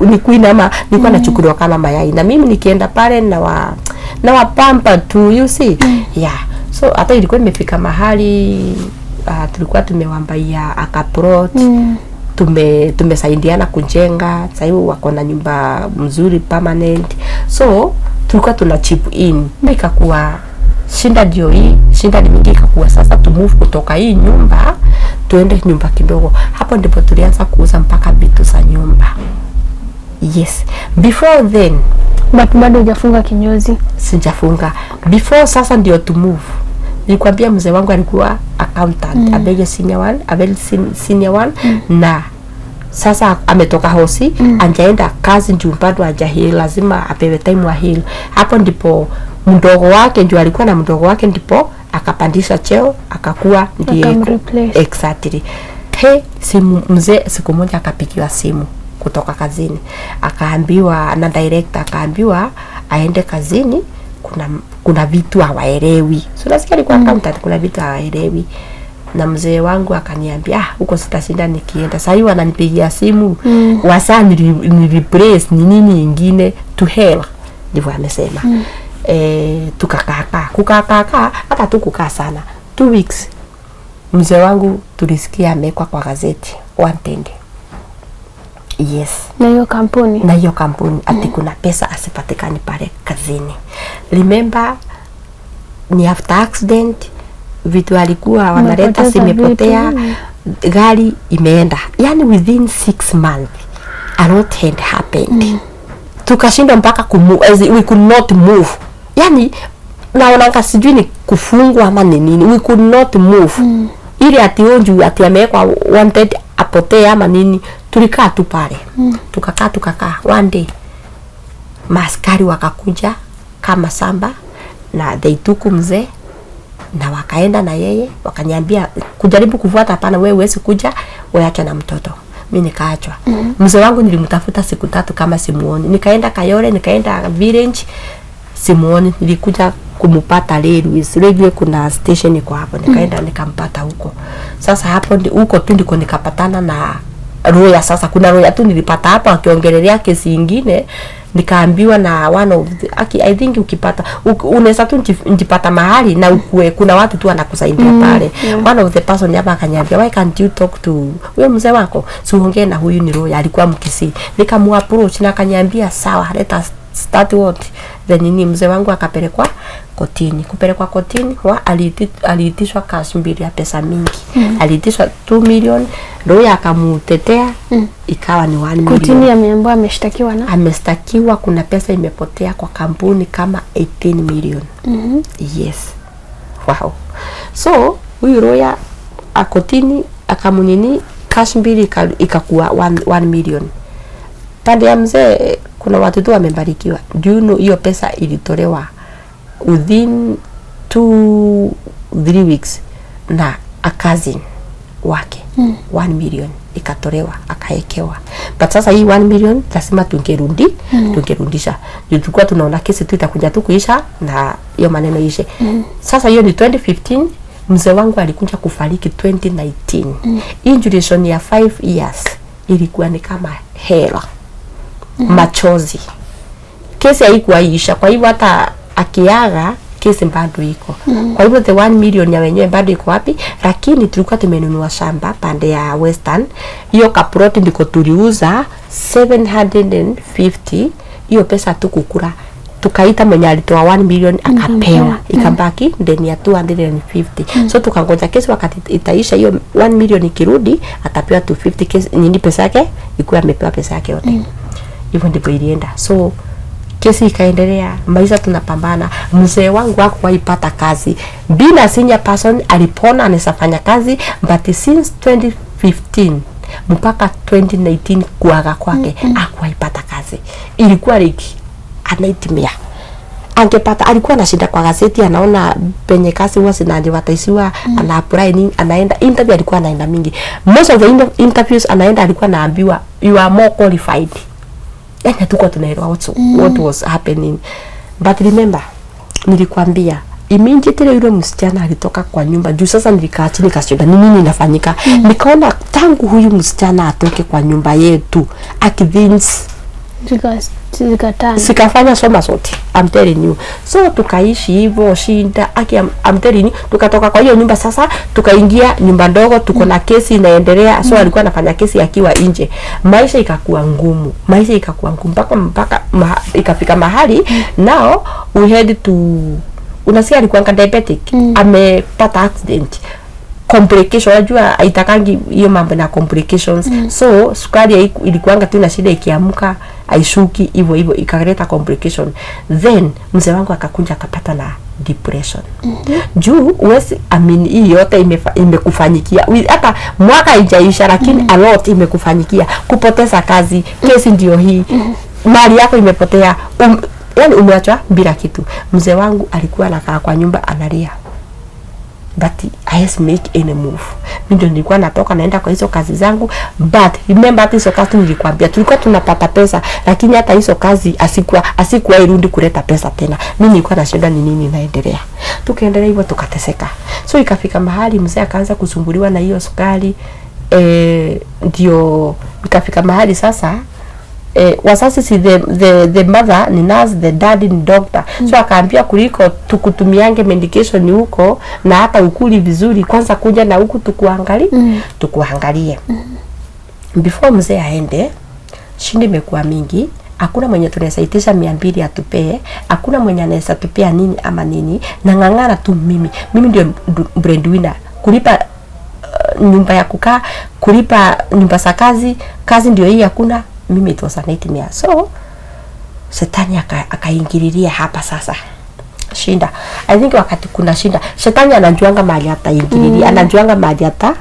ni queen ama nilikuwa nachukuliwa kama mayai. Na mimi nikienda pale na wapampa tu, you see. So hata ilikuwa nimefika mahali tulikuwa tumewambaia akaprot. Tumesaidiana kujenga. Sasa hivi wako na nyumba mzuri permanent. So tulikuwa tuna chip in. Ikakuwa shinda ndio hii, shinda ni mingi. Ikakuwa sasa to move kutoka hii nyumba tuende nyumba kidogo. Hapo ndipo tulianza kuuza mpaka vitu za nyumba. Yes, before then bado hujafunga kinyozi? Sijafunga. Before sasa ndio to move. Nilikwambia mzee wangu alikuwa accountant, a very senior one, na sasa ametoka hosi, anjaenda kazi njoo bado hajahili, lazima apewe time wa hili. Hapo ndipo mdogo wake, ndio alikuwa na mdogo wake, ndipo akapandisha cheo akakuwa ndiye exactly. Simu mzee siku moja akapigiwa simu kutoka kazini, akaambiwa na director, akaambiwa aende kazini, kuna vitu hawaelewi. So nasikia alikuwa accountant, kuna vitu hawaelewi. Na mzee wangu akaniambia huko sitashinda nikienda. Sasa hiyo ananipigia simu wasa ni replace ni nini nyingine to hell, ndivyo amesema. Tukakaa hata tukukaa sana 2 weeks. Mzee wangu tulisikia amekwa kwa gazeti wanted. Yes. Na hiyo kampuni ati kuna pesa asipatikani pale kazini. Remember ni after accident, vitu alikuwa wanaleta simepotea, gari imeenda. Yani within 6 months a lot had happened. Tukashinda mpaka we could not move. Yani naona sijui ni kufungwa ama nini. We could not move. Ili ationju ati amewekwa wanted apotee ama nini. Tulikaa tu pale. Tukakaa. One day maaskari wakakuja kama samba na they took mzee na wakaenda na yeye, wakaniambia kujaribu kufuata, hapana, wewe huwezi kuja, wewe acha na mtoto. Mimi nikaachwa. Mzee wangu nilimtafuta siku 3 kama simuoni. Nikaenda Kayole, nikaenda village, simuoni. Nilikuja kumpata railway, kuna station iko hapo. Nikaenda nikampata huko. Sasa hapo huko tu ndiko nikapatana na lawyer. Sasa kuna lawyer tu nilipata hapo akiongelelea kesi nyingine. Nikaambiwa na one of the, I think ukipata unaweza tu njipata mahali na ukue, kuna watu tu wanakusaidia pale. One of the person hapa akaniambia, why can't you talk to wewe mzee wako, si uongee na huyu ni lawyer, alikuwa Mkisii. Nikamuapproach na akaniambia sawa, let us start what. Then ni mzee wangu akapelekwa kotini. Kupelekwa kotini, aliitishwa cash mbili ya pesa mingi. Aliitishwa 2 million, lawyer akamutetea, ikawa ni 1 million. Kotini ameambiwa ameshtakiwa na? Amestakiwa kuna pesa imepotea kwa kampuni kama 18 million. Yes. Wow. So, huyu lawyer akotini akamunini cash mbili ikakuwa 1 million. Pande ya mzee kuna watu tu wamebarikiwa. Do you know hiyo pesa ilitolewa within 2-3 weeks na a cousin wake. 1 million ikatolewa akaekewa. But sasa hii 1 million lazima tungerudisha. Tulikuwa tunaona kesi tu itakuja tu kuisha na hiyo maneno ishe. Sasa hiyo ni 2015. Mzee wangu alikuja kufariki 2019. Injuration ya 5 years ilikuwa ni kama hela. Machozi. Kesi haikuisha. Kwa hivyo hata akiaga kesi bado iko. Kwa hivyo the 1 million ya wenyewe bado iko wapi? Lakini tulikuwa tumenunua shamba pande ya Western. Hiyo kaproti ndiko tuliuza 750. Hiyo pesa tukukura. Tukaita mwenye alitoa 1 million akapewa. Ikabaki ndeni ya 250. So tukangoja kesi wakati itaisha, hiyo 1 million ikirudi atapewa 250. Kesi nini pesa yake? Ikuwa amepewa pesa yake yote. Hivyo ndipo ilienda. So Kesi ikaendelea, maisha tunapambana. Mzee wangu hakuwaipata kazi. Being a senior person, alipona anafanya kazi, but since 2015 mpaka 2019 kuaga kwake hakuwaipata kazi. Ilikuwa like a nightmare. Angepata, alikuwa na shida kwa gazeti, anaona penye kazi huwa zinaandikwa, ana apply nini, anaenda interview, alikuwa anaenda mingi. Most of the interviews anaenda alikuwa naambiwa you are more qualified. Yani tuko tunaelewa what was happening. But remember, nilikwambia immediately yule msichana alitoka kwa nyumba, juu sasa nilikaa chini nikashinda nini inafanyika. Nikaona tangu huyu msichana atoke kwa nyumba yetu, akidhins sikafanya soma sote, I'm telling you. So tukaishi hivyo shinda, I'm telling you, tukatoka kwa hiyo nyumba sasa tukaingia nyumba ndogo, tuko na kesi inaendelea. So alikuwa anafanya kesi akiwa nje. Maisha ikakuwa ngumu, mpaka ikafika mahali now we had to, unasikia alikuwa diabetic, amepata accident, complication, unajua haitakangi hiyo mambo na complications. So sukari ilikuanga tu na shida, ikiamka aishuki hivyo ikaleta complication. Then mzee wangu akakunja akapata na depression. Juu uwezi amini hii yote imekufanyikia. Hata mwaka haijaisha lakini a lot imekufanyikia. Kupoteza kazi, kesi ndio hii. Mali yako imepotea. Yani umeachwa bila kitu. Mzee wangu alikuwa anakaa kwa nyumba analia. But I has make any move. Mimi ndio nilikuwa natoka naenda kwa hizo kazi zangu, but remember hata hizo kazi nilikwambia tulikuwa tunapata pesa, lakini hata hizo kazi asikuwa irudi kuleta pesa tena. Mimi nilikuwa na shida ni nini naendelea. Tukaendelea hivyo tukateseka. So ikafika mahali mzee akaanza kusumbuliwa na hiyo sukari, ndio ikafika mahali sasa wasasi si the mother ni nurse, the dad ni doctor. So akaambia kuliko tukutumiange medication huko na hata ukuli vizuri, kwanza kuja na huku tukuangalie. Before mzee aende, shindi imekuwa mingi, hakuna mwenye tunasaitisha 200 atupee, hakuna mwenye anaweza tupea nini ama nini, na ngangana tu mimi ndio breadwinner, kulipa nyumba ya kukaa, kulipa nyumba za kazi ndio hii hakuna. Mimi it was a nightmare. So Shetani akaingililia hapa sasa. Shinda. I think wakati kuna shinda, Shetani anajuanga mahali hata ingililia, anajuanga mahali hata.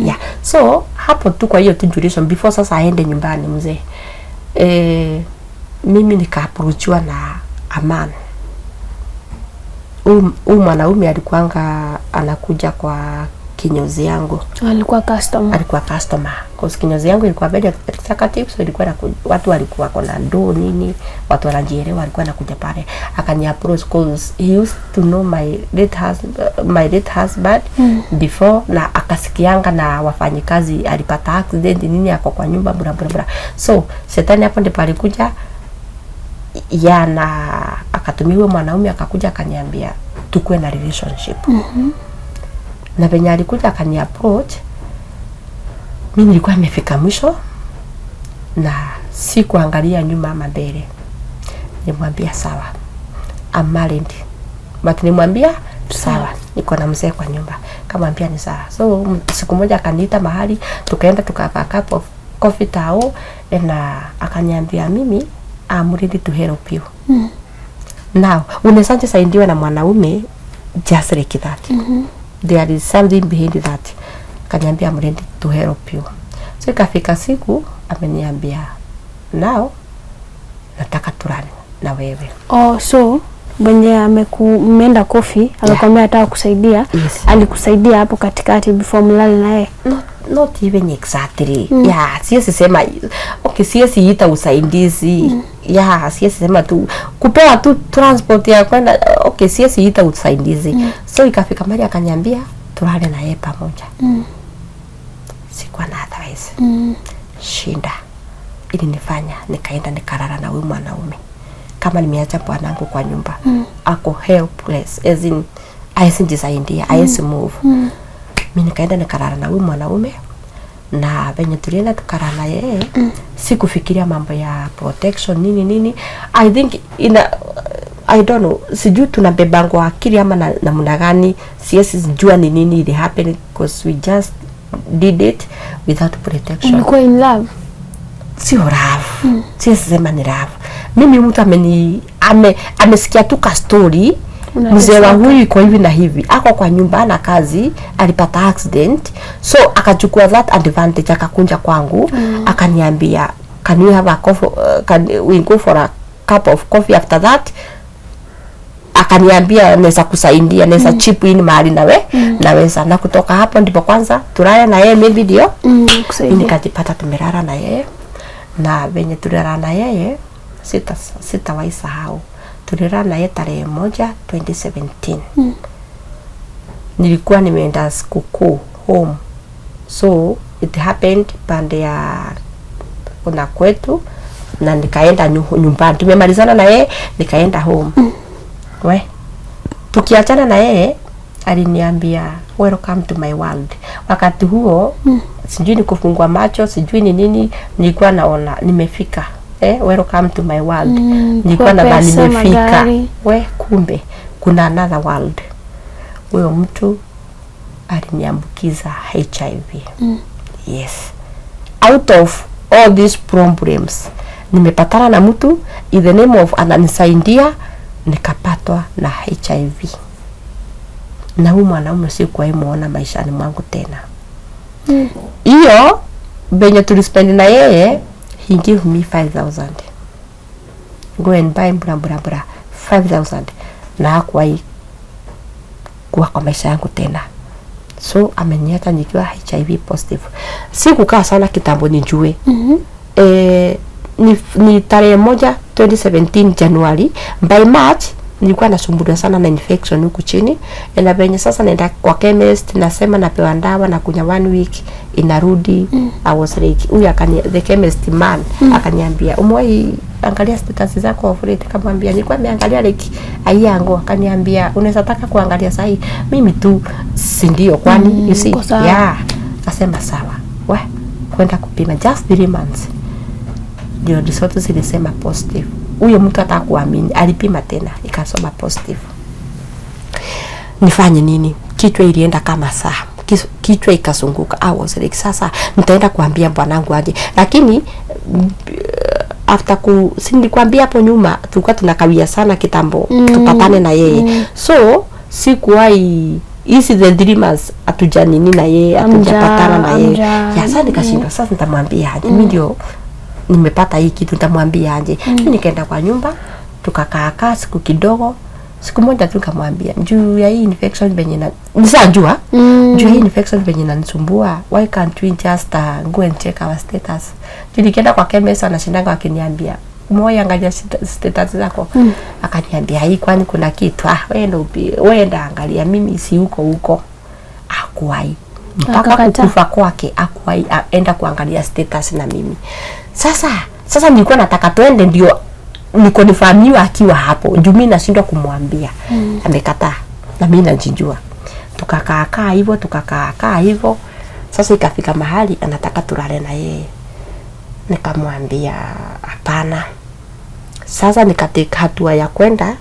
Yeah. So hapo tu kwa hiyo duration before sasa aende nyumbani mzee. Mimi nikaapproachwa na Aman. Mwanaume alikuanga anakuja kwa kinyozi yangu. Alikuwa customer. Kwa kinyozi yangu ilikuwa very executive, so ilikuwa na watu walikuwa kona ndo nini, watu wanajielewa, walikuwa nakuja pale. Akani approach cause he used to know my late husband before, na akasikianga na wafanyikazi alipata accident nini ako kwa nyumba bra. So Shetani hapo ndipo alikuja na akatumiwa mwanaume akakuja akaniambia tukue na relationship. Na venye alikuja akani approach, mimi nilikuwa nimefika mwisho na si kuangalia nyuma ama mbele. Nimwambia sawa, I'm married. But nimwambia sawa, niko na mzee kwa nyumba. Kamwambia ni sawa. So siku moja akaniita mahali, tukaenda tukapa cup of coffee tao, na akaniambia mimi I'm ready to help you. Now, unesanje saidiwa na mwanaume just like that. There is something behind that. Kaniambia I'm ready to help you. So ikafika siku ameniambia now nataka turani na wewe. So mwenye mmeenda coffee akakwambia ataka kusaidia. Yes. Alikusaidia hapo katikati before mlale naye? Not even exactly. Siwezi sema okay, siwezi ita usaidizi. Siwezi sema tu kupewa tu transport ya kwenda, okay, siwezi ita usaidizi. So ikafika mahali akaniambia tulale na yeye pamoja. Sikuwa na otherwise. Shinda ilinifanya nikaenda nikalala na huyu mwanaume kama nimeacha bwanangu kwa nyumba. Ako helpless, as in aisindisaidia, move. Mimi nikaenda nikalala na huyu mwanaume, na venye tulienda tukalala na yeye, sikufikiria mambo ya protection nini. I think I don't know, sijui tunabebango akili ama namna gani, siwezi jua ni nini ili happen because we just did it without protection. Ulikuwa in love? Sio love. Siwezi sema ni love. mimi mtu amesikia tu ka story mzee wa huyu iko hivi na hivi, ako kwa nyumba na kazi, alipata accident, so akachukua that advantage, akakunja kwangu, akaniambia can we have a coffee, can we go for a cup of coffee after that. Akaniambia naweza kusaidia, naweza chip in mahali nawe naweza, na kutoka hapo ndipo kwanza tulale na yeye maybe ndio nikajipata tumelala na yeye. Na venye tulilala na yeye sitawahi sahau, tulilala na yeye tarehe 1 2017. Nilikuwa nimeenda sikukuu home, so it happened pande ya kuna kwetu, na nikaenda nyumbani, tumemalizana na yeye nikaenda home. Tukiachana na yeye aliniambia welcome to my world. Wakati huo sijui ni kufungua macho, sijui ni nini, nilikuwa naona nimefika. Welcome to my world. Nilikuwa na nimefika. Kumbe kuna another world. Huyo mtu aliniambukiza HIV. Yes. Out of all these problems, nimepatana na mtu in the name of ananisaidia, nikapatwa na HIV. Na huyu mwanaume sikuwa muona maishani mwangu tena. Hiyo benye tulispend na yeye, he gave me 5,000. Go and buy bra 5,000. Na hakuwahi kuwa kwa maisha yangu tena. So ameniacha nikiwa HIV positive. Sikukaa sana kitambo nijue. Ni tarehe 1 2017 January, by March nilikuwa nasumbuliwa sana na infection huku chini, na venye sasa naenda kwa chemist, nasema napewa dawa na kunya 1 week inarudi. I was like, huyu the chemist man akaniambia umoi angalia status zako of late. Kamwambia nilikuwa nimeangalia like aiyango, akaniambia unaweza taka kuangalia sahi. Mimi tu si ndio, kwani you see akasema sawa, kwenda kupima just 3 months ndio result zilisema positive. Huyo mtu atakuamini, alipima tena ikasoma positive. Nifanye nini? Kichwa ilienda kama saa, kichwa ikasunguka. I was like, sasa nitaenda kuambia bwanangu aje. Lakini after nilikwambia hapo nyuma tulikuwa tunakawia sana kitambo tupatane na yeye. So sikuwahi hizi the 3 months atujanini na yeye, atujapatana na yeye. Sasa nikashindwa, sasa nitamwambia aje? Mimi ndio nimepata hii kitu, nitamwambia aje? Mimi nikaenda kwa nyumba, tukakaa siku kidogo. Siku moja tu nikamwambia juu ya hii infection venye na nisajua juu ya hii infection venye inanisumbua, why can't we just go and check our status? Nilikwenda kwa chemist, anashindanga akiniambia moyo angalia status zako. Akaniambia hii kwani kuna kitu? Wewe enda angalia, mimi si huko. Hakuwahi mpaka kufa kwake, hakuwahi enda kuangalia status na mimi. Sasa nilikuwa nataka tuende ndio niko nifahamiwa akiwa hapo. Juu mimi nashindwa kumwambia. Amekataa. Na mimi najijua. Tukakaa hivyo. Sasa ikafika mahali anataka tulale na yeye. Nikamwambia hapana. Sasa nikateka hatua ya kwenda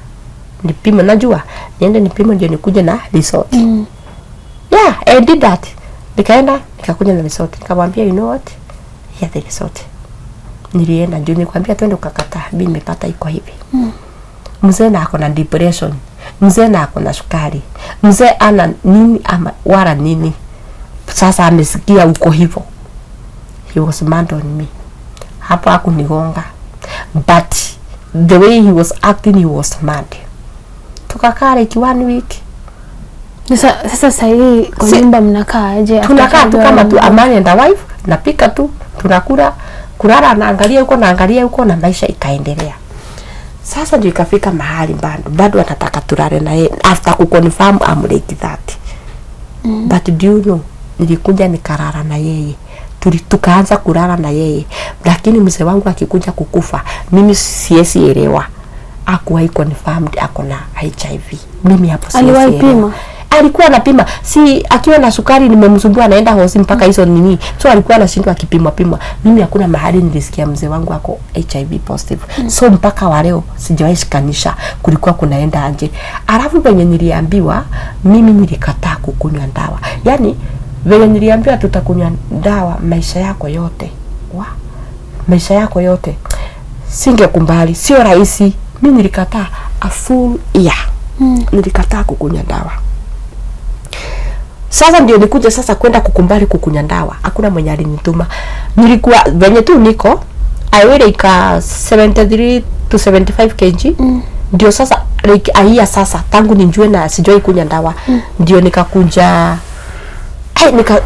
nipime, najua niende nipime ndio nikuje na result. I did that. Nikaenda nikakuja na result. Nikamwambia you know what? Here the result. Nilienda juu nikwambia twende, ukakataa. Mimi nimepata iko hivi. Mzee na ako na depression. Mzee na ako na sukari. Mzee ana nini ama wala nini. Sasa amesikia uko hivyo. He was mad on me. Hapo hakunigonga. But the way he was acting, he was mad. Tukakaa like 1 week. Sasa hii kwa nyumba mnakaa aje? Tunakaa tu kama tu amani and wife, napika tu, tunakula, kulala naangalia huko na maisha ikaendelea. Sasa ndio ikafika mahali bado anataka tulale na yeye after kuconfirm I'm like that. But do you know, nilikuja nikalala na yeye. Tukaanza kulala na yeye. Lakini mzee wangu akikuja kukufa, mimi siwezi elewa. Hakuwahi confirmed ako na HIV. Mimi hapo siwezi elewa. Alikuwa anapima, si akiwa na sukari nimemsumbua anaenda hosi mpaka hizo nini. So alikuwa anashindwa akipimwa. Mimi hakuna mahali nilisikia mzee wangu ako HIV positive. So mpaka wa leo sijawahi shikanisha kulikuwa kunaenda aje. Alafu venye niliambiwa, mimi nilikataa kukunywa dawa. Yaani venye niliambiwa tutakunywa dawa maisha yako yote. Maisha yako yote. singekumbali, sio rahisi. Mimi nilikataa a full year. Nilikataa kukunywa dawa. Sasa ndio nikuja sasa kwenda kukumbali kukunywa dawa. Hakuna mwenye alinituma. Nilikuwa venye tu niko I weigh like 73 to 75 kg. Ndio sasa like a year sasa tangu nijue na sijoi kunywa dawa. Ndio nikakuja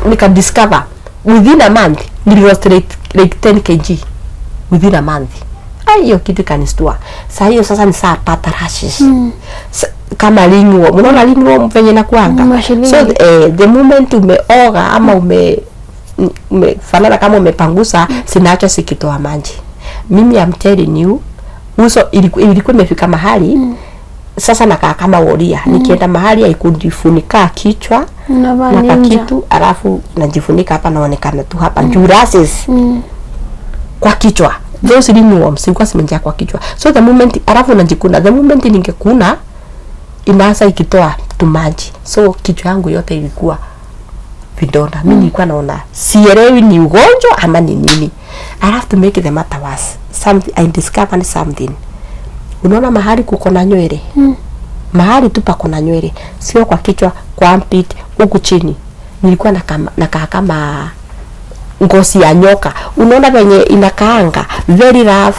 nika discover within a month nililost like 10 kg within a month. Hiyo kitu kanistua. Sasa hiyo sasa ni saa pata rashes. Kama lingo, unaona lingo venye na kuanga. So the moment umeoga ama umefanana kama umepangusa, sinaacha sikitoa maji. Mimi am telling you, uso ilikuwa imefika mahali sasa nakaa kama woria. Nikienda mahali haikujifunika kichwa na kitu, alafu najifunika hapa, naonekana tu hapa jurases kwa kichwa. Those ringworms sikuwa simejaa kwa kichwa. So the moment alafu najikuna, the moment ningekuna inaanza ikitoa tu maji. So kichwa yangu yote ilikuwa vidonda. Mimi nilikuwa naona sielewi ni ugonjwa ama ni nini. I have to make the matter worse. I discovered something. Unaona mahali kuko na nywele. Mahali tu pako na nywele, sio kwa kichwa, kwa armpit, huku chini. Nilikuwa nakaa kama ngozi ya nyoka. Unaona venye inakaanga very rough,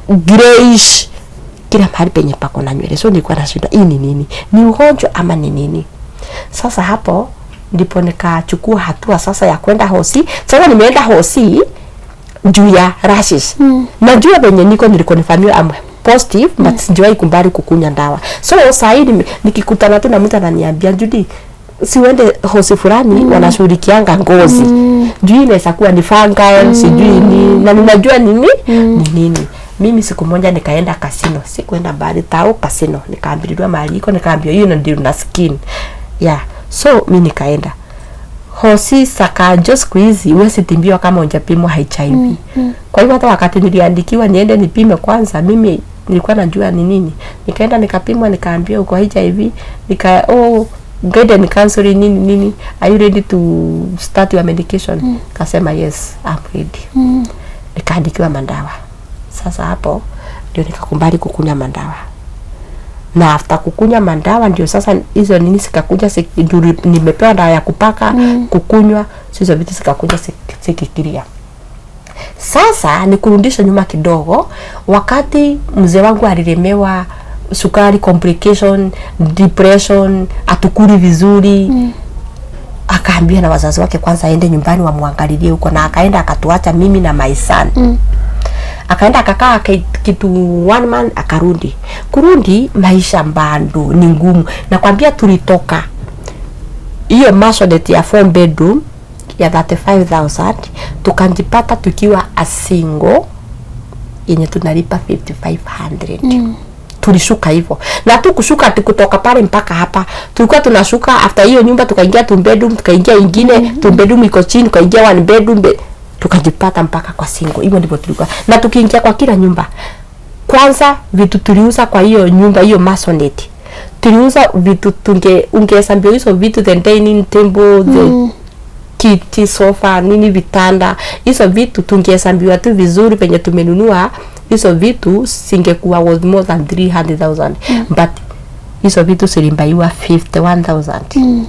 grayish. Kila mahali penye pako na nywele. So nilikuwa nashinda hii ni nini? Ni ugonjwa ama ni nini? Sasa hapo ndipo nikachukua hatua sasa ya kwenda hosi. Sasa nimeenda hosi juu ya rashes. Najua venye nilikuwa nifanywa am positive, but sijawahi kumbali kukunya dawa. So sasa hivi nikikutana tu na mtu ananiambia, Judy, si uende hosi fulani wanashughulikianga ngozi. Juu inaweza kuwa ni fungal, sijui ni na ninajua nini ni nini. Mimi siku moja nikaenda casino, sikuenda mbali, Tao casino, nikaambiwa mahali iko, nikaambiwa hiyo ndio na skin. So mimi nikaenda hosi. Saka just squeeze uwezi timbiwa kama hujapimwa HIV. Kwa hivyo hata wakati niliandikiwa niende nipime kwanza, mimi nilikuwa najua ni nini. Nikaenda nikapimwa, nikaambiwa uko HIV, guided and counseling nini, are you ready to start your medication? Kasema yes, I'm ready. Nikaandikiwa mandawa. Sasa hapo ndio nikakumbali kukunywa mandawa. Na after kukunywa mandawa ndio sasa hizo nini sikakuja nimepewa dawa ya kupaka, kukunywa, hizo vitu sikakuja sikikiria. Sasa nikurudisha nyuma kidogo, wakati mzee wangu alilemewa sukari, complication, depression, atukuli vizuri, akaambia na wazazi wake kwanza aende nyumbani wamwangalilie huko, na akaenda akatuacha mimi na my son. Akaenda akakaa kitu 1 month, akarudi. Kurudi maisha bado ni ngumu. Nakwambia tulitoka hiyo maisonette ya 4 bedroom ya 35,000 tukajipata tukiwa a single yenye tunalipa 5,500. Tulishuka hivyo. Na tukushuka kutoka pale mpaka hapa. Tulikuwa tunashuka after hiyo nyumba tukaingia 2 bedroom, tukaingia ingine 2 bedroom iko chini, tukaingia 1 bedroom, tukajipata mpaka kwa single. Hivyo ndivyo tulikuwa. Na tukiingia kwa kila nyumba, kwanza vitu tuliuza kwa hiyo nyumba hiyo maisonette. Tuliuza vitu ungehesabu hizo vitu, the dining table, the kiti, sofa, nini, vitanda. Hizo vitu tungehesabiwa tu vizuri penye tumenunua. Hizo vitu singekuwa worth more than 300,000. But hizo vitu silimbaiwa 51,000.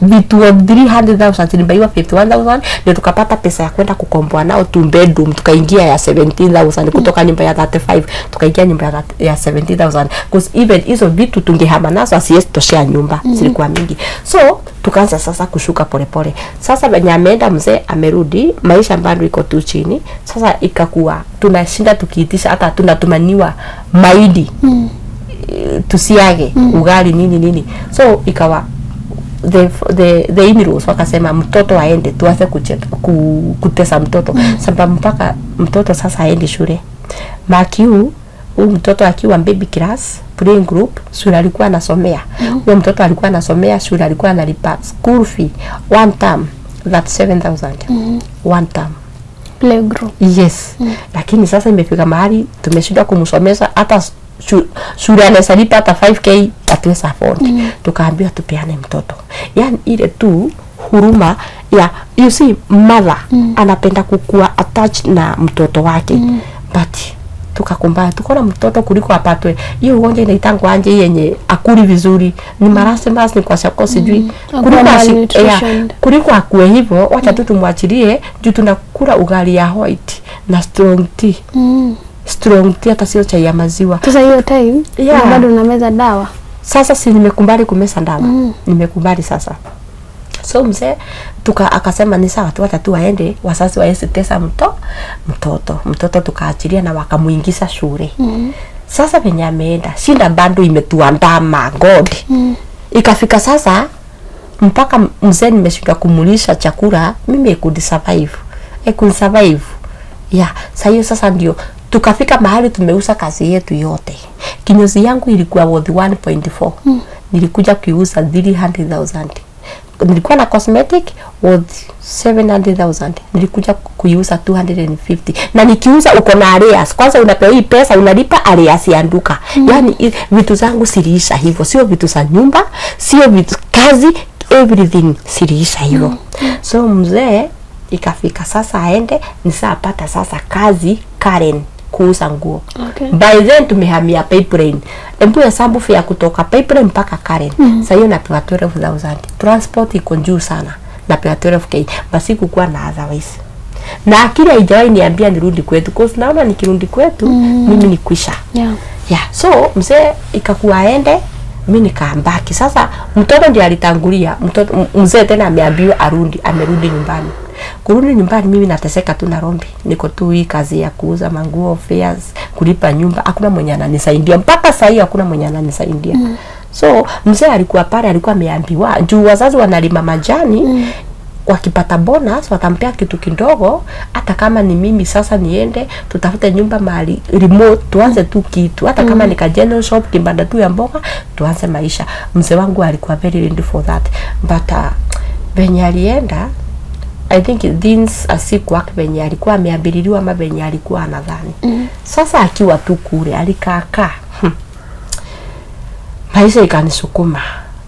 Vitu wa 300,000 silimbaiwa 51,000. Ndio tukapata pesa ya kwenda kukomboa nao 2 bedroom, tukaingia ya 17,000. Kutoka nyumba ya 35 tukaingia nyumba ya 17,000. Because even hizo vitu tungehama nazo asiwezi toshea nyumba, zilikuwa mingi. So tukaanza sasa kushuka polepole. Sasa venye ameenda mzee, amerudi, maisha bado iko tu chini. Sasa ikakuwa tunashinda tukiitisha, hata tunatumaniwa maidi tusiage ugali nini. So ikawa the in-laws wakasema mtoto aende, tuanze kutesa mtoto. Sababu mpaka mtoto sasa aende shule. Makiu mtoto akiwa baby class, playing group, shule alikuwa anasomea. Huyo mtoto alikuwa anasomea shule, alikuwa analipa school fee 1 term, that's 7,000. 1 term play group. Yes. Lakini sasa imefika mahali tumeshindwa kumsomesha, hata shule anasalipa hata 5k atuweza afford. Tukaambiwa tupeane mtoto. Yani ile tu huruma ya you see mother anapenda kukua attached na mtoto wake. But tukakumbana, tukaona mtoto kuliko apatwe hiyo ugonjwa inaitangwa anje yenye akuli vizuri, ni marasmus, ni kwa sababu sijui kuliko akue hivyo, wacha tu tumwachilie juu tunakula ugali ya white na strong tea. Strong tea hata sio chai ya maziwa. Sasa hiyo time na bado unameza dawa. Sasa si nimekubali kumeza dawa. Nimekubali sasa. So mzee akasema ni sawa tu, hata tu aende wazazi waesitesa mtoto tukaachilia na wakamuingiza shule. Sasa venye ameenda shinda bado imetuandama God. Ikafika sasa mpaka mzee nimeshindwa kumulisha chakula, mimi could survive. Sasa hiyo sasa ndio tukafika mahali tumeuza kazi yetu yote. Kinyozi yangu ilikuwa worth 1.4. Nilikuja kuiuza 300,000. Nilikuwa na cosmetic worth 700,000. Nilikuja kuiuza 250. Na nikiuza uko na areas. Kwanza unapewa hii pesa unalipa areas ya duka. Yaani vitu zangu siliisha hivyo. Sio vitu za nyumba, sio vitu kazi, everything siliisha hivyo. So mzee ikafika sasa aende nisapata sasa kazi Karen kuuza nguo. By then tumehamia pipeline. Embu hesabu fare kutoka pipeline mpaka Karen. Sasa hiyo napewa 12,000. Transport iko juu sana. Napewa 12k. Basi kukuwa na otherwise. Na akili haijawahi niambia nirudi kwetu. Kwa sababu naona nikirudi kwetu mimi ni kwisha. So mzee ikakuwa aende, mimi nikaambaki. Sasa mtoto ndiye alitangulia. Mzee tena ameambiwa amerudi nyumbani. Kurudi nyumbani mimi nateseka tu Nairobi. Niko tu hii kazi ya kuuza manguo, fares, kulipa nyumba. Hakuna mwenye ananisaidia. Mpaka sasa hiyo hakuna mwenye ananisaidia. So mzee alikuwa pale, alikuwa ameambiwa juu wazazi wanalima majani, wakipata bonus watampea kitu kidogo, hata kama ni mimi sasa niende tutafute nyumba mahali remote tuanze tu kitu, hata kama ni ka general shop kibanda tu ya mboga tuanze maisha. Mzee wangu alikuwa very ready for that, but venye alienda I think things asikuwa venye alikuwa ameabiliwa ama venye alikuwa anadhani. Sasa akiwa tu kule alikaa maisha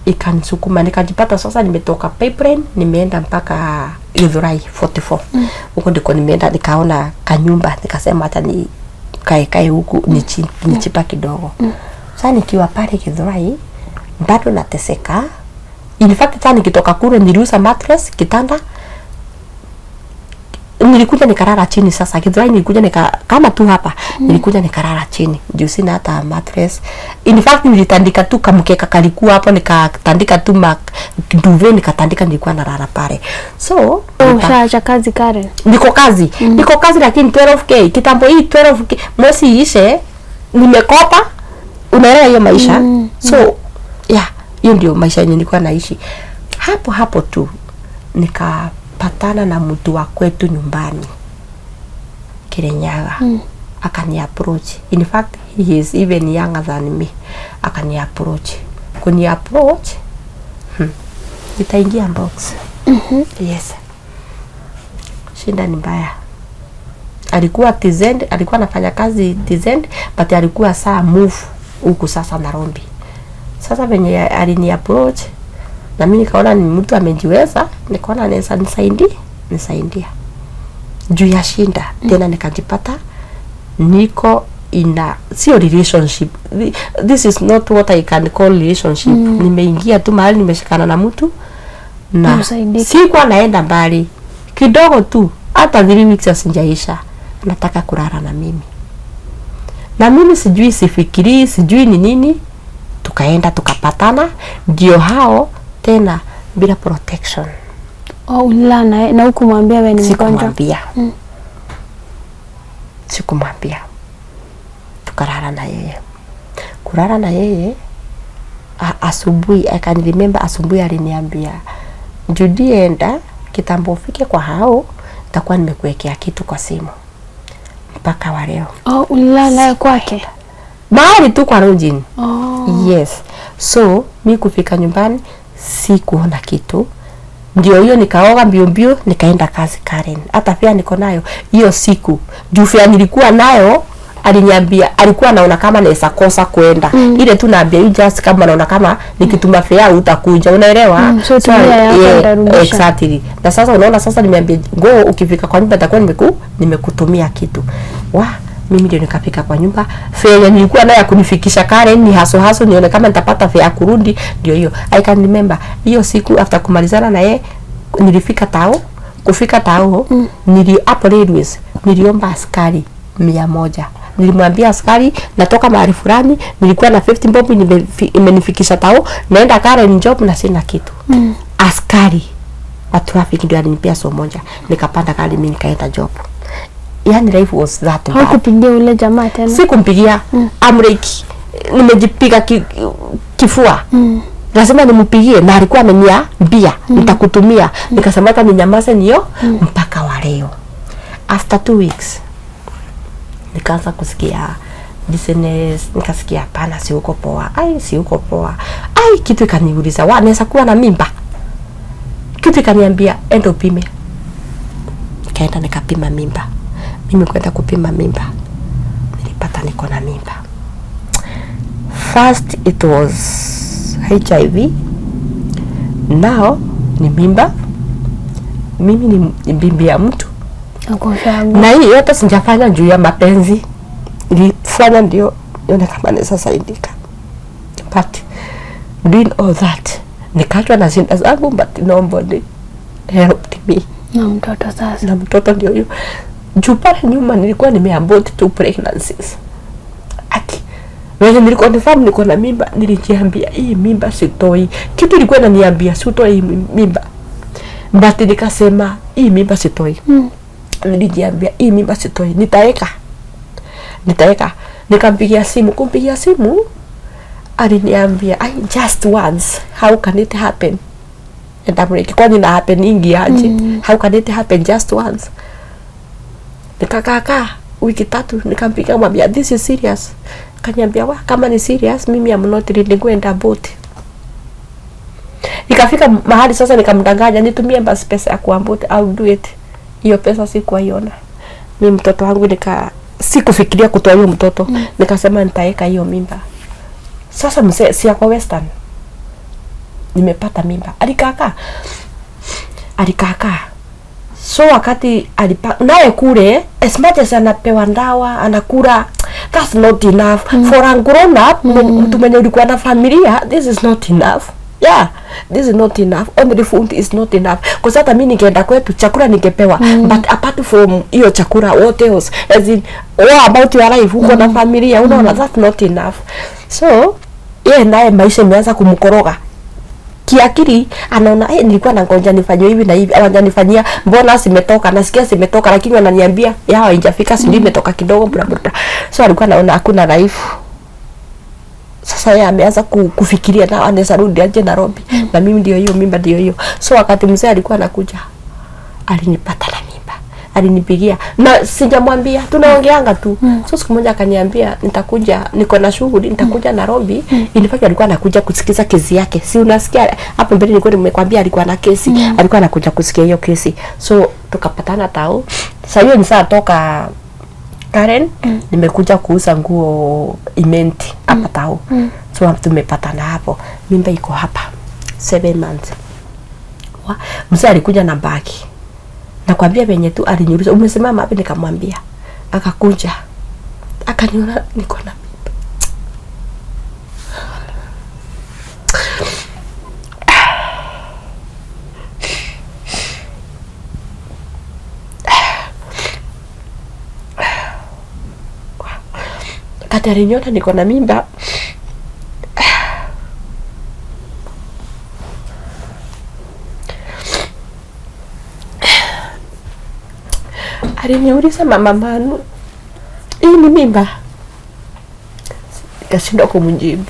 ikanisukuma nikajipata sasa nimetoka pipeline nimeenda mpaka Githurai 44. Huko ndiko nimeenda nikaona kanyumba nikasema hata ni kae huku nichipa kidogo. Sasa nikiwa pale Githurai bado nateseka. In fact sasa nikitoka kule niliuza mattress, kitanda, nilikuja nikarara chini. Sasa Githurai nilikuja kama tu hapa nilikuja nikarara chini juu sina hata mattress. In fact nilitandika tu kamkeka kalikuwa hapo, nikatandika tu duvet nikatandika, nilikuwa narara pale. So ushaacha kazi Karen? Niko kazi lakini 12k kitambo hii 12k mwezi ishe nimekopa, unaelewa hiyo maisha. So hiyo ndio maisha yenye nilikuwa naishi. Hapo tu nikapatana na mtu wa kwetu nyumbani Kirinyaga. Akani approach. In fact he is even younger than me. Akani approach. Kuni approach itaingia box. Yes. Shinda ni mbaya. Alikuwa Tizend, alikuwa anafanya kazi Tizend, but alikuwa saa move huku sasa Nairobi. Sasa venye alini approach na mimi nikaona ni mtu amejiweza, nikaona anaweza nisaidia. Juu ya shinda tena nikajipata niko sio relationship. This is not what I can call relationship. Nimeingia tu mahali nimeshikana na mtu na sikuwa naenda mbali kidogo tu, hata 3 weeks asinjaisha nataka kulala na mimi. Na mimi sijui sifikiri, sijui ni nini, tukaenda tukapatana, ndio hao tena bila protection. Ulana na hukumwambia wewe ni mgonjwa? Sikumwambia. Tukarara na yeye. Asubuhi I can remember asubuhi aliniambia, "Judy enda kitambo ufike kwa hao, nitakuwa nimekuwekea kitu kwa simu." Mpaka wa leo. Ulala kwake? Mahali tu kwa Rojin. Yes. So mimi kufika nyumbani sikuona kitu. Ndio hiyo nikaoga mbio nikaenda kazi Karen. Hata pia niko nayo hiyo siku. Jufia nilikuwa nayo, aliniambia alikuwa anaona kama naweza kosa kwenda. Ile tu naambia you just kama naona kama nikituma fare utakuja, unaelewa? So exactly. Na sasa unaona sasa nimeambia go ukifika kwa nyumba nitakuwa nimekutumia kitu. Mimi ndio nikafika kwa nyumba. Fare nilikuwa nayo kunifikisha Karen ni haso nione kama nitapata fare ya kurudi ndio hiyo. I can remember hiyo siku after kumalizana na yeye nilifika tao. Kufika tao hapo Railways niliomba askari 100. Nilimwambia askari natoka mahali fulani, nilikuwa na 50 bob imenifikisha tao, naenda Karen job na sina kitu. Askari wa traffic ndio alinipea so moja, nikapanda gari mimi nikaenda job. Yani life was that bad. Hakupigia ule jamaa tena? Sikumpigia. Amreki nimejipiga kifua. Lazima nimpigie na alikuwa ameniambia nitakutumia. Nikasema hata ninyamaze niyo mpaka wa leo. After 2 weeks nikaanza kusikia business, nikasikia hapana, si uko poa. Si uko poa. Kitu ikaniuliza, naweza kuwa na mimba? Kitu ikaniambia enda upime. Nikaenda nikapima mimba. Mimi kwenda kupima mimba nilipata niko na mimba. First it was HIV. Now ni mimba. Mimi ni bibi ya mtu. Na hii yote sijafanya juu ya mapenzi. Nilifanya ndio nione kama naweza saidika. But doing all that nikachwa na zinda zangu, but nobody helped me. Na mtoto sasa. Na mtoto ndio hiyo. Juu pale nyuma nilikuwa nimeabort 2 pregnancies. Wewe nilikuwa nifahamu niko na mimba, nilijiambia hii mimba sitoi. Kitu ilikuwa inaniambia sitoi mimba. But nikasema hii mimba sitoi. Nilijiambia hii mimba sitoi, nitaeka. Nikampigia simu, kumpigia simu aliniambia just once, how can it happen? And I'm like, kwani na happening aje? How can it happen just once? Nikakaa wiki 3 nikampigia mwambia this is serious. Kaniambia kama ni serious mimi am not ready kwenda boat. Nikafika mahali sasa nikamdanganya nitumie basi pesa ya kuambot, I'll do it. Hiyo pesa sikuiona. Mimi mtoto wangu sikufikiria kutoa hiyo mtoto. Nikasema nitaeka hiyo mimba. Sasa mzee si kwa Western. Nimepata mimba. Alikaka. So wakati naye kule as much as anapewa ndawa, anakula, that's not enough. For a grown up, mtu mwenye ulikuwa na familia, this is not enough. Yeah, this is not enough. Only food is not enough. Kwa sababu mimi ningeenda kwetu chakula ningepewa, but apart from hiyo chakula, what else? As in, what about your life? Uko na familia, unaona that's not enough. So, naye maisha imeanza kumkoroga. Kiakili anaona nilikuwa nangoja nifanye hivi na hivi, hawajanifanyia, mbona simetoka, nasikia simetoka, lakini wananiambia haijafika, si ndio imetoka kidogo bla bla. So alikuwa anaona hakuna life. Sasa yeye ameanza kufikiria na anaweza rudi aje Nairobi. Na mimi ndio hiyo mimba ndio hiyo. So wakati mzee alikuwa anakuja alinipata na mimba. Alinipigia na sijamwambia, tunaongeanga tu. So siku moja akaniambia nitakuja, niko na shughuli, nitakuja Nairobi. Ilifanya alikuwa anakuja kusikiza kesi yake. Si unasikia hapo mbele nilikuwa nimekwambia alikuwa na kesi. Alikuwa anakuja kusikia hiyo kesi. So tukapatana tao. Sasa hiyo ni saa toka Karen, nimekuja kuuza nguo imenti hapa tao. So tumepatana hapo. Mimba iko hapa 7 months. Mzee alikuja na bagi. Nakwambia venye tu aliniuliza umesimama hapa, nikamwambia. Akakuja. Akaniona niko na mimba. Kati aliniona niko na mimba. Aliniuliza mama Manu, hii ni mimba? Nikashindwa kumjibu.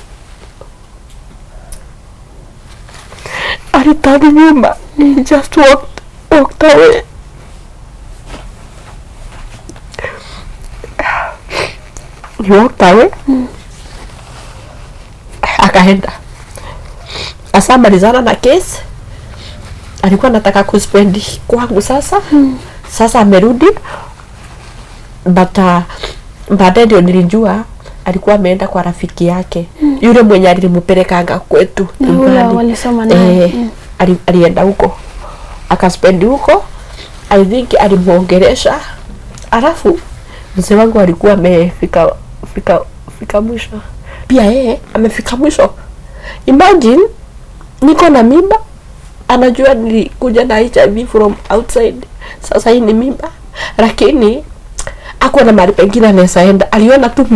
Alitani nyuma. He just walked away. He walked away. Akaenda. Asa malizana na kesi. Alikuwa anataka kuspendi kwangu sasa. Sasa amerudi. But baadaye ndio nilijua alikuwa ameenda kwa rafiki yake. Yule mwenye alimpelekanga kwetu. Yule walisoma naye. Alienda huko. Akaspendi huko. I think alimuongelesha. Alafu Mzee wangu alikuwa amefika mwisho. Pia yeye amefika mwisho. Imagine niko na mimba, anajua nilikuja na HIV from outside. Sasa hii ni mimba, lakini ako na mahali pengine anaweza enda. Aliona tu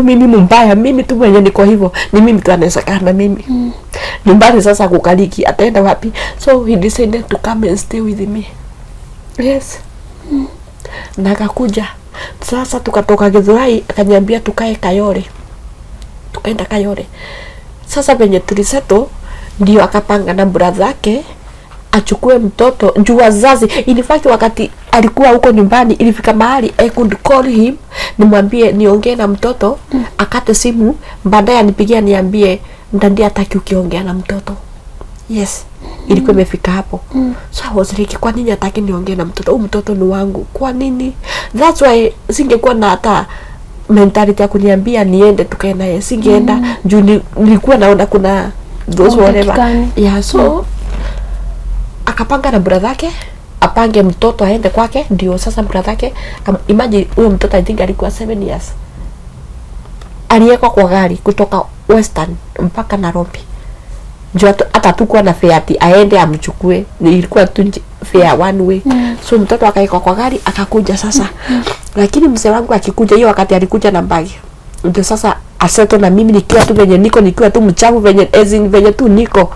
mimi mbaya, mimi tu mwenye niko hivyo, ni mimi tu anaweza kaa na mimi. Nyumbani sasa kukaliki, ataenda wapi? So he decided to come and stay with me. Yes. Na akakuja. Sasa tukatoka Githurai, akaniambia tukae Kayole. Tukaenda Kayole. Sasa venye tuliseto, ndio akapanga na brother zake achukue mtoto juu wazazi. In fact wakati alikuwa huko nyumbani ilifika mahali I could call him nimwambie niongee na mtoto, akate simu, baadaye anipigia niambie ndandi hataki ukiongea na mtoto. Yes. Ilikuwa imefika hapo. So I was like, kwa nini hataki niongee na mtoto? Mtoto ni wangu. Kwa nini? That's why singekuwa na hata mentality ya kuniambia niende tukae naye. Singeenda juu nilikuwa naona kuna those whatever. Yeah, so akapanga na brother yake apange mtoto aende kwake. Ndio sasa brother yake, imagine huyo mtoto I think alikuwa 7 years. Aliwekwa kwa gari kutoka Western mpaka Nairobi. Juu hata tukua na fare ati aende amchukue, ilikuwa tu fare one way. So mtoto akaika kwa gari akakuja sasa. Lakini mzee wangu akikuja hiyo wakati alikuja na bagi. Ndio sasa aseto na mimi nikiwa tu venye niko, nikiwa tu mchafu venye tu niko.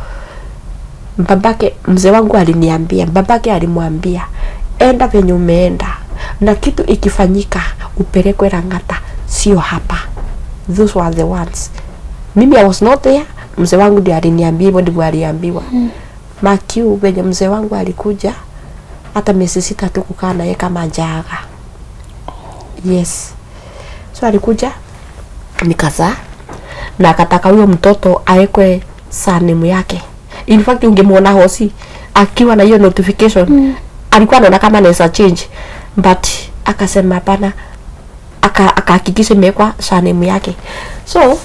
Babake mzee wangu aliniambia, babake alimwambia, enda venye umeenda, na kitu ikifanyika upelekwe Lang'ata, sio hapa. Those were the ones. Mimi I was not there. Mzee wangu ndiye aliniambia hivyo, ndivyo aliambiwa. Makiu venye mzee wangu alikuja, hata miezi 6 tu kukaa naye kama jaga. Yes. So alikuja nikazaa na akataka huyo mtoto aekwe surname yake. In fact ungemuona hosi akiwa na hiyo notification alikuwa anaona kama anaweza change, but akasema hapana, akahakikisha imewekwa surname yake. So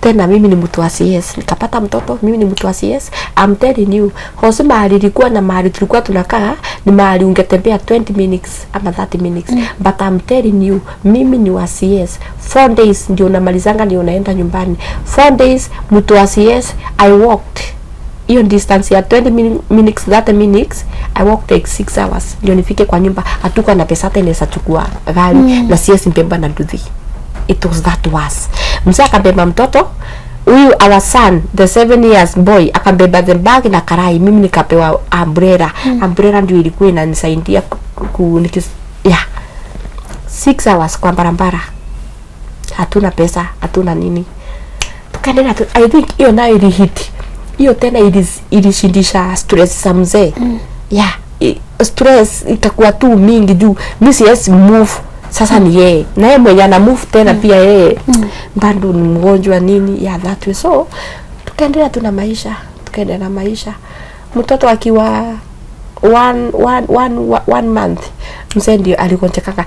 tena mimi ni mtu wa CS, nikapata mtoto, mimi ni mtu wa CS. I'm telling you, hosi mahali ilikuwa na mahali tulikuwa tunakaa ni mahali ungetembea 20 minutes ama 30 minutes. But I'm telling you, mimi ni wa CS. 4 days ndio namalizanga, ndio naenda nyumbani. 4 days mtu wa CS, I walked hiyo distance ya 20 minutes 30 minutes, I walked like 6 hours ndio nifike kwa nyumba. Hatuko na pesa hata inaweza chukua gari na CS mbemba na nduthi. It was that worse. Mzee akabeba mtoto huyu, our son the 7 years boy akabeba the bag na karai. Mimi nikapewa umbrella. Umbrella ndio ilikuwa inanisaidia yeah, 6 hours kwa barabara. Hatuna pesa, hatuna nini. Tukaendelea. I think hiyo nayo ilihit. Hiyo tena ilishindisha stress za mzee. Yeah, stress ikakuwa tu mingi juu mimi siwezi move. Sasa ni yeye. Na yeye mwenye ana move tena pia yeye. Bado ni mgonjwa nini ya that way. So tukaendelea tu na maisha. Tukaendelea na maisha. Mtoto akiwa one month mzee ndio alikoncheka.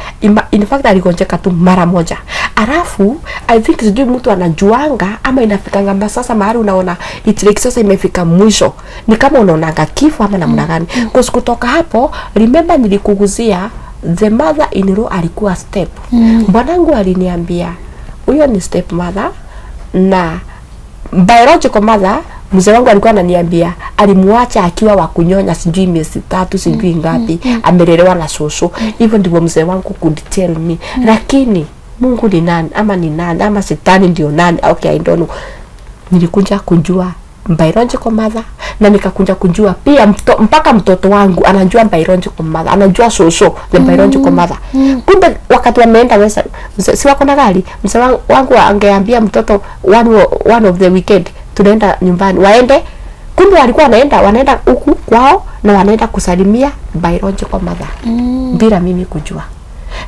In fact alikoncheka tu mara moja. Alafu I think sijui mtu anajuanga ama inafika ngamba sasa mahali unaona it's like sasa imefika mwisho. Ni kama unaonanga kifo ama namna gani. Kwa kutoka hapo remember nilikuguzia the mother in law alikuwa step. Bwanangu aliniambia huyo ni step mother na biological mother. Mzee wangu alikuwa ananiambia alimuacha akiwa wa kunyonya sijui miezi 3 sijui ngapi, amelelewa na shosho. Hivyo ndivyo mzee wangu could tell me. Lakini Mungu ni nani ama ni nani ama shetani ndio nani? Okay, I don't know. Nilikuja kujua biological mother na nikakuja kujua pia mpaka mtoto wangu anajua biological mother, anajua shosho the biological mother. Kumbe wakati wameenda si wako na gari, mzee wangu angeambia mtoto one of the weekend tunaenda nyumbani waende. Kumbe walikuwa wanaenda huku kwao na wanaenda kusalimia biological mother bila mimi kujua.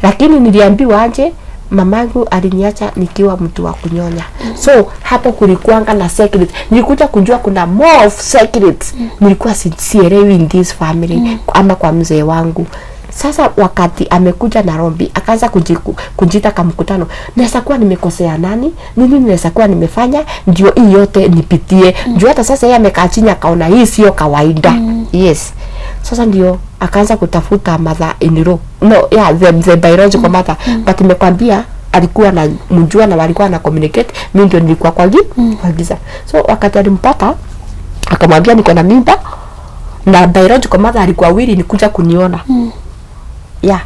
Lakini niliambiwa aje mamangu aliniacha nikiwa mtu wa kunyonya. So hapo kulikuanga na secret. Nilikuja kujua kuna more of secrets. Nilikuwa sielewi in this family ama kwa mzee wangu. Sasa wakati amekuja Nairobi akaanza kujita kama mkutano. Naweza kuwa nimekosea nani? Nini naweza kuwa nimefanya ndio hii yote nipitie. Juu hata sasa yeye amekaa chini akaona hii sio kawaida. Yes. Sasa ndio akaanza kutafuta mother in law no, yeah, the biological mother, but nimekwambia alikuwa na mjua na walikuwa na communicate, mimi ndio nilikuwa kwa giza. So wakati alimpata akamwambia niko na mimba, na biological mother alikuwa wili ni kuja kuniona. Yeah,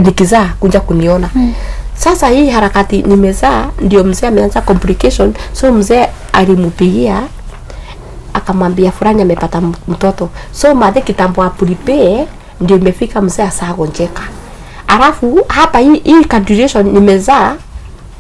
nikizaa kuja kuniona. Sasa hii harakati nimezaa ndio mzee ameanza complication. So mzee alimpigia akamwambia fulani amepata mtoto. So madhe kitambo apulipe ndio imefika mzee asagonjeka. Alafu hapa hii condition nimezaa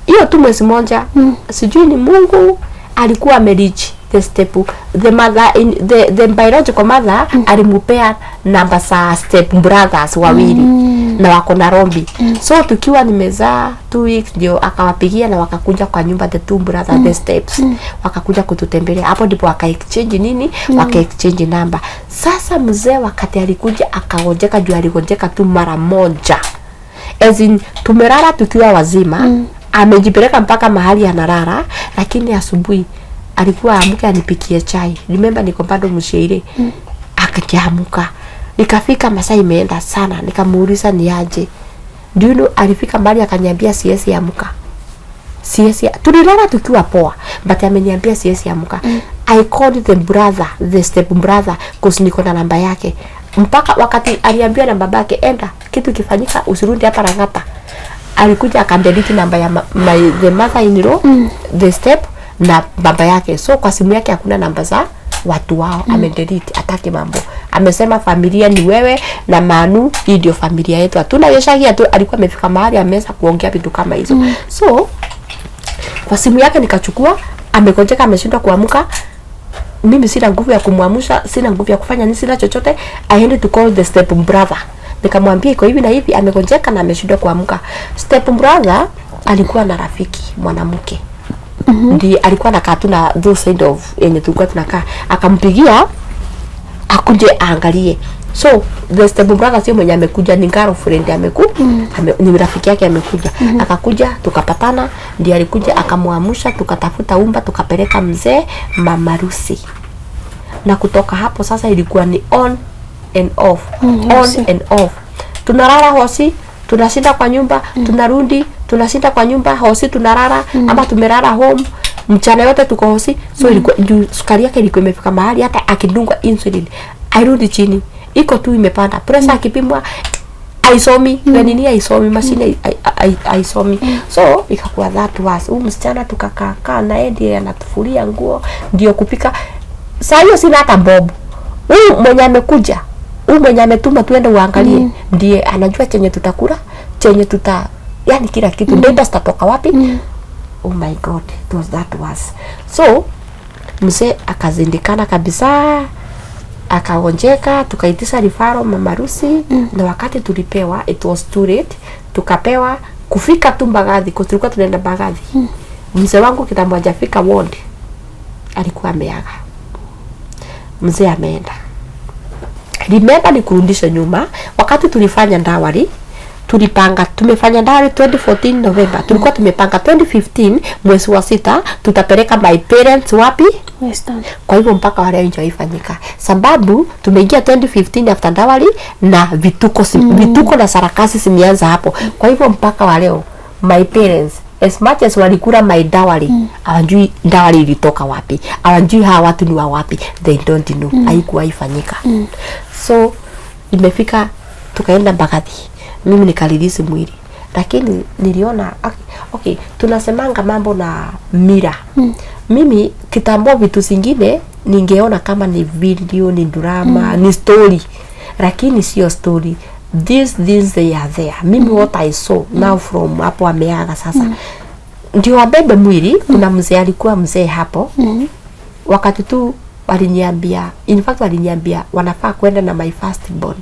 hiyo tu mwezi mmoja. Sijui ni Mungu alikuwa americh the step, the mother in the biological mother alimupea namba za step brothers wawili na wako Nairobi. So tukiwa nimezaa 2 weeks ndio akawapigia na wakakuja kwa nyumba, the two brothers the steps wakakuja kututembelea. Hapo ndipo waka exchange nini, waka exchange namba. Sasa mzee wakati alikuja akagonjeka, juu aligonjeka tu mara moja, as in tumelala tukiwa wazima. Amejipeleka mpaka mahali analala, lakini asubuhi alikuwa amke anipikie chai. Remember niko bado mshairi. Akakiamuka. Nikafika masaa imeenda sana, nikamuuliza ni aje. Do you know, alifika mahali akaniambia siwezi amka. Siwezi. Tulilala tukiwa poa, but ameniambia siwezi amka. I called the brother, the step brother, cause niko na namba yake. Mpaka wakati aliambia na babake, enda kitu kifanyika usirudi hapa Rangata. Alikuja akandelete namba ya the mother in law, the step na baba yake. So kwa simu yake hakuna namba za watu wao. Amedelete, ataki mambo. Amesema familia ni wewe na Manu, hii ndio familia yetu. Hatuna yeshagia tu. Alikuwa amefika mahali ameweza kuongea vitu kama hizo. So kwa simu yake nikachukua, amegonjeka ameshindwa kuamka. Mimi sina nguvu ya kumwamsha, sina nguvu ya kufanya nini, sina chochote. I had to call the step brother. Nikamwambia iko hivi na hivi, amegonjeka na ameshindwa kuamka. Step brother alikuwa na rafiki mwanamke. Ndiye alikuwa anakaa tu na those side of yenye tulikuwa tunakaa. Akampigia akuje aangalie. So the step brother sio mwenye amekuja, ni girlfriend ni rafiki yake amekuja. Akakuja tukapatana, ndiye alikuja akamwamsha, tukatafuta umba, tukapeleka mzee Mama Rusi. Na kutoka hapo sasa ilikuwa ni on and off, on and off. Tunalala hosi, tunashinda kwa nyumba, tunarudi, tunashinda kwa nyumba, hosi tunalala, ama tumelala home, mchana yote tuko hosi. So ilikuwa sukari yake ilikuwa imefika mahali hata akidunga insulin airudi chini, iko tu imepanda. Pressure akipimwa aisomi, nini aisomi, mashine aisomi. So ikakuwa that was msichana tukakaa na yeye, ndiye anatufulia nguo, ndio kupika. Sasa hiyo sina hata bob. Huyu mwenye amekuja, huyu mwenye ametuma tuende uangalie, ndiye anajua chenye tutakula, chenye yani kila kitu. Ndio tutatoka wapi? Oh my God, that was. So mzee akazindikana kabisa, akagonjeka, tukaitisha rifaro Mama Rusi. Na wakati tulipewa, it was too late. Tukapewa kufika tu Mbagathi, kwa tulikuwa tunaenda Mbagathi. Mzee wangu kitambo hajafika ward alikuwa ameaga. Mzee ameenda. Remember ni kurudisha nyuma, wakati tulifanya ndawari, tulipanga tumefanya ndawari 2014 November. Tulikuwa tumepanga 2015 mwezi wa 6 tutapeleka my parents wapi? Western. Kwa hivyo mpaka wale enjoy ifanyika. Sababu tumeingia 2015 after ndawari na vituko na sarakasi simeanza hapo. Kwa hivyo mpaka wale my parents, as much as walikula my dowry, hawajui dowry ilitoka wapi, hawajui hawa watu ni wa wapi, they don't know. Haikuwa ifanyika. So imefika tukaenda Mbagathi, mimi nikalilisi mwili, lakini niliona okay, tunasemanga mambo na mira. Mimi kitambo vitu zingine ningeona kama ni video, ni drama, ni story, lakini sio story. These they are there. Mimi what I saw now from hapo ameaga sasa. Ndio wabebe mwili. Kuna mzee alikuwa mzee hapo. Wakati tu waliniambia, in fact waliniambia wanafaa kwenda na my first born.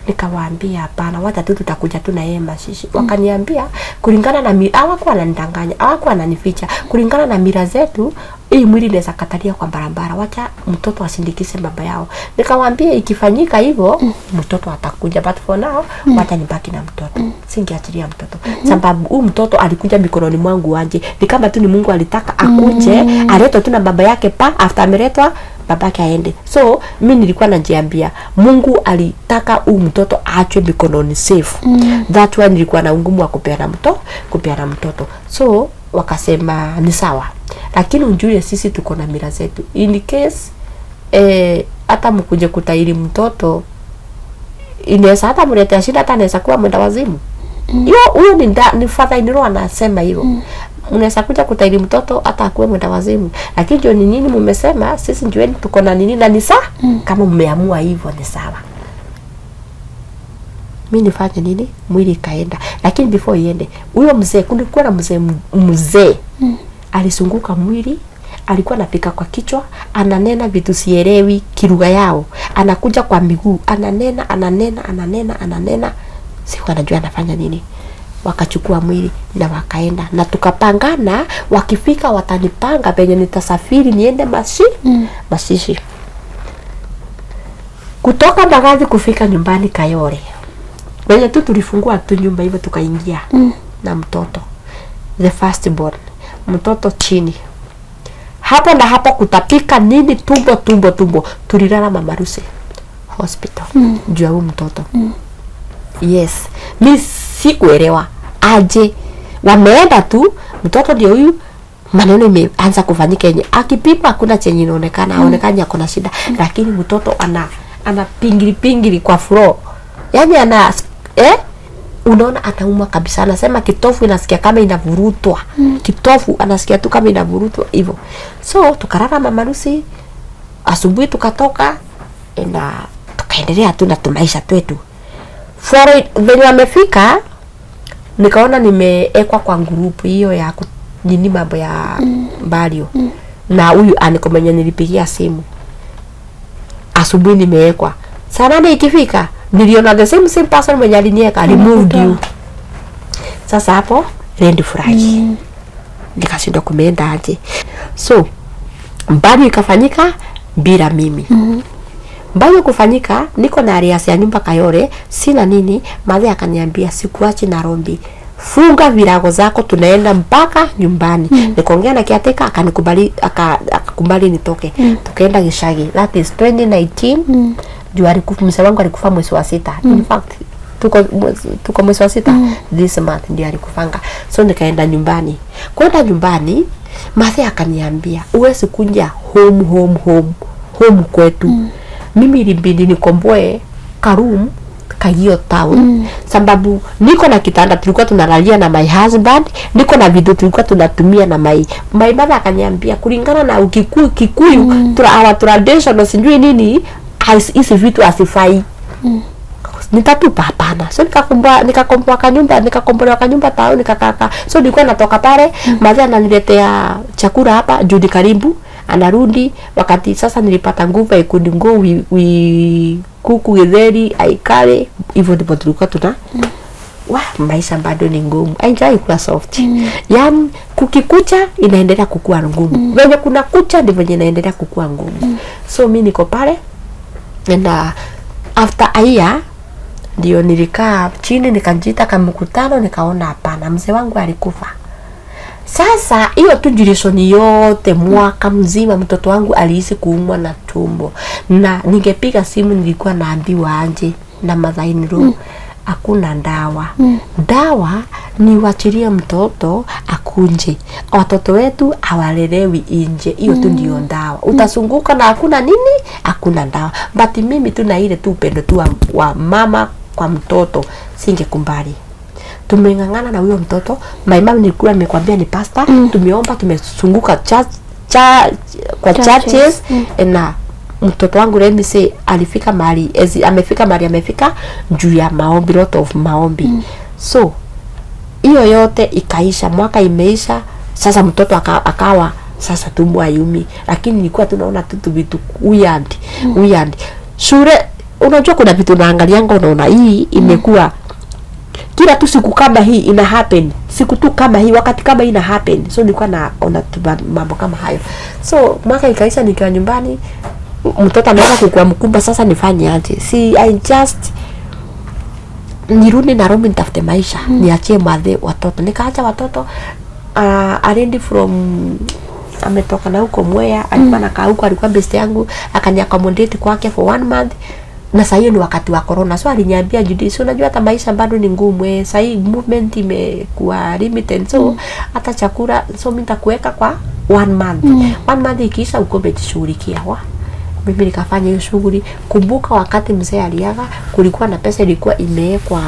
Nikawaambia hapana, wacha tu tutakuja tu na yeye mashishi. Wakaniambia kulingana na hawakuwa wananidanganya, hawakuwa wananificha. Kulingana na mila zetu, hii mwili inaweza katalia kwa barabara, wacha mtoto asindikishe baba yao. Nikawaambia ikifanyika hivyo mtoto atakuja, but for now wacha nibaki na mtoto. Singeachilia mtoto. Sababu huyu mtoto alikuja mikononi mwangu aje. Ni kama tu ni Mungu alitaka akuje, aletwe tu na baba yake after ameletwa babake aende. So mimi nilikuwa najiambia Mungu alitaka huyu mtoto aachwe mikononi safe. That why nilikuwa na ngumu wa kupeana mtoto. So wakasema ni sawa. Lakini unjue sisi tuko na mila zetu. In case hata mkuje kutairi mtoto inaweza hata mletea shida, hata anaweza kuwa mwenda wazimu. Huyo ni father in law anasema hilo. Unaweza kuja kutairi mtoto hata akuwe mwenda wazimu. Lakini ndio ni nini mmesema sisi njueni tuko na nini na ni sawa. Kama mmeamua hivyo ni sawa. Mimi nifanye nini? Mwili kaenda. Lakini before iende, huyo mzee, kulikuwa na mzee alisunguka mwili, alikuwa anapika kwa kichwa, ananena vitu sielewi kilugha yao. Anakuja kwa miguu, ananena. Sikuwa najua anafanya nini. Wakachukua mwili na wakaenda, na tukapangana wakifika watanipanga penye nitasafiri niende Mashishi. Kutoka Mbagathi kufika nyumbani Kayole. Wenye tu tulifungua tu nyumba hivyo tukaingia na mtoto. The first born. Mtoto chini. Hapo na hapo kutapika nini tumbo. Tulilala Mama Lucy hospital. Juu ya huyu mtoto. Yes. Mimi sikuelewa aje. Wameenda tu mtoto ndio huyu, maneno imeanza kufanyika yenye akipima hakuna chenye inaonekana, aonekana kuna shida, lakini mtoto ana pingili kwa floor. Yaani unaona atauma kabisa. Anasema kitofu inasikia kama inavurutwa. Kitofu anasikia tu kama inavurutwa hivyo. So tukarara Mama Lucy, asubuhi tukatoka na tukaendelea tu na maisha yetu. Venye amefika nikaona nimeekwa kwa group hiyo ya nini mambo ya Mbario. Na huyu anikomenye nilipigia simu. Asubuhi nimeekwa. Saa 8 ikifika niliona the same person mwenye alinieka removed you. Sasa hapo rendi furahi. Nikashindwa kumeenda aje. So Mbario ikafanyika bila mimi. Mbario kufanyika niko na arias ya nyumba Kayole, sina nini. Madhe akaniambia sikuachi Nairobi, funga virago zako tunaenda mpaka nyumbani. Nikaongea na kiateka akakubali nitoke. Tukaenda Gishagi. That is 2019. Juu alikufa mzee wangu, alikufa mwezi wa 6. In fact tuko mwezi wa 6 this month ndio alikufanga. So nikaenda nyumbani. Kwenda nyumbani Madhe akaniambia uwezi kunja home kwetu. Mimi ilibidi nikomboe karum Kagio town. Sababu niko na kitanda tulikuwa tunalalia na my husband, niko na vitu tulikuwa tunatumia na my mother akaniambia kulingana na Kikuyu our tradition sijui nini hizi vitu asifai. Nitatupa hapana. So nikakomboa kanyumba tao nikakaka. So nilikuwa natoka pale, Madhe ananiletea chakula hapa juu karibu, anarudi wakati sasa nilipata nguvu ya kudingo kuku githeri aikare hivyo ndipo tulikuwa tuna maisha bado ni ngumu. Haijai kuwa soft. Yaani kukikucha inaendelea kukua ngumu. Venye kuna kucha ndivyo inaendelea kukua ngumu. So mimi niko pale na after a year ndio nilikaa chini nikajiita kama mkutano, nikaona hapana, mzee wangu alikufa. Sasa hiyo tu duration yote mwaka mzima mtoto wangu alihisi kuumwa na tumbo. Na ningepiga simu nilikuwa naambiwa aje na madhainiro hakuna dawa. Dawa ni wachilie mtoto akunje. Watoto wetu hawalelewi nje. Hiyo tu ndio dawa. Utasunguka na hakuna nini? Hakuna dawa. But mimi tu na ile tu upendo tu wa mama kwa mtoto singekumbali. Tumengangana na huyo mtoto. My mom nilikuwa nimekwambia ni pastor. Tumeomba, tumesunguka kwa churches na mtoto wangu let me say alifika mahali amefika juu ya maombi, lot of maombi. So hiyo yote ikaisha, mwaka imeisha. Sasa mtoto akawa sasa tumbo ayumi, lakini nilikuwa tunaona tu vitu weird. Shule unajua kuna vitu naangalianga unaona hii imekuwa kila tu siku kama hii ina happen, siku tu kama hii wakati kama ina happen. So nilikuwa naona mambo kama hayo. So mwaka ikaisha nikiwa nyumbani, mtoto anaanza kukua mkubwa. Sasa nifanye aje? I just nirudi Nairobi nitafute maisha, niachie madhe watoto. Nikaacha watoto arrendi from ametoka na huko Mwea, alikuwa anakaa huko, alikuwa best yangu, akaniaccommodate kwake for 1 month. Na sasa hiyo ni wakati wa corona, so aliniambia Judy, so unajua hata maisha bado ni ngumu, sasa hii movement imekuwa limited, so hata chakula, so mimi nitakuweka kwa 1 month. 1 month ikiisha uko umejishughulikia. Mimi nikafanya hiyo shughuli. Kumbuka wakati mzee aliaga, kulikuwa na pesa ilikuwa imewekwa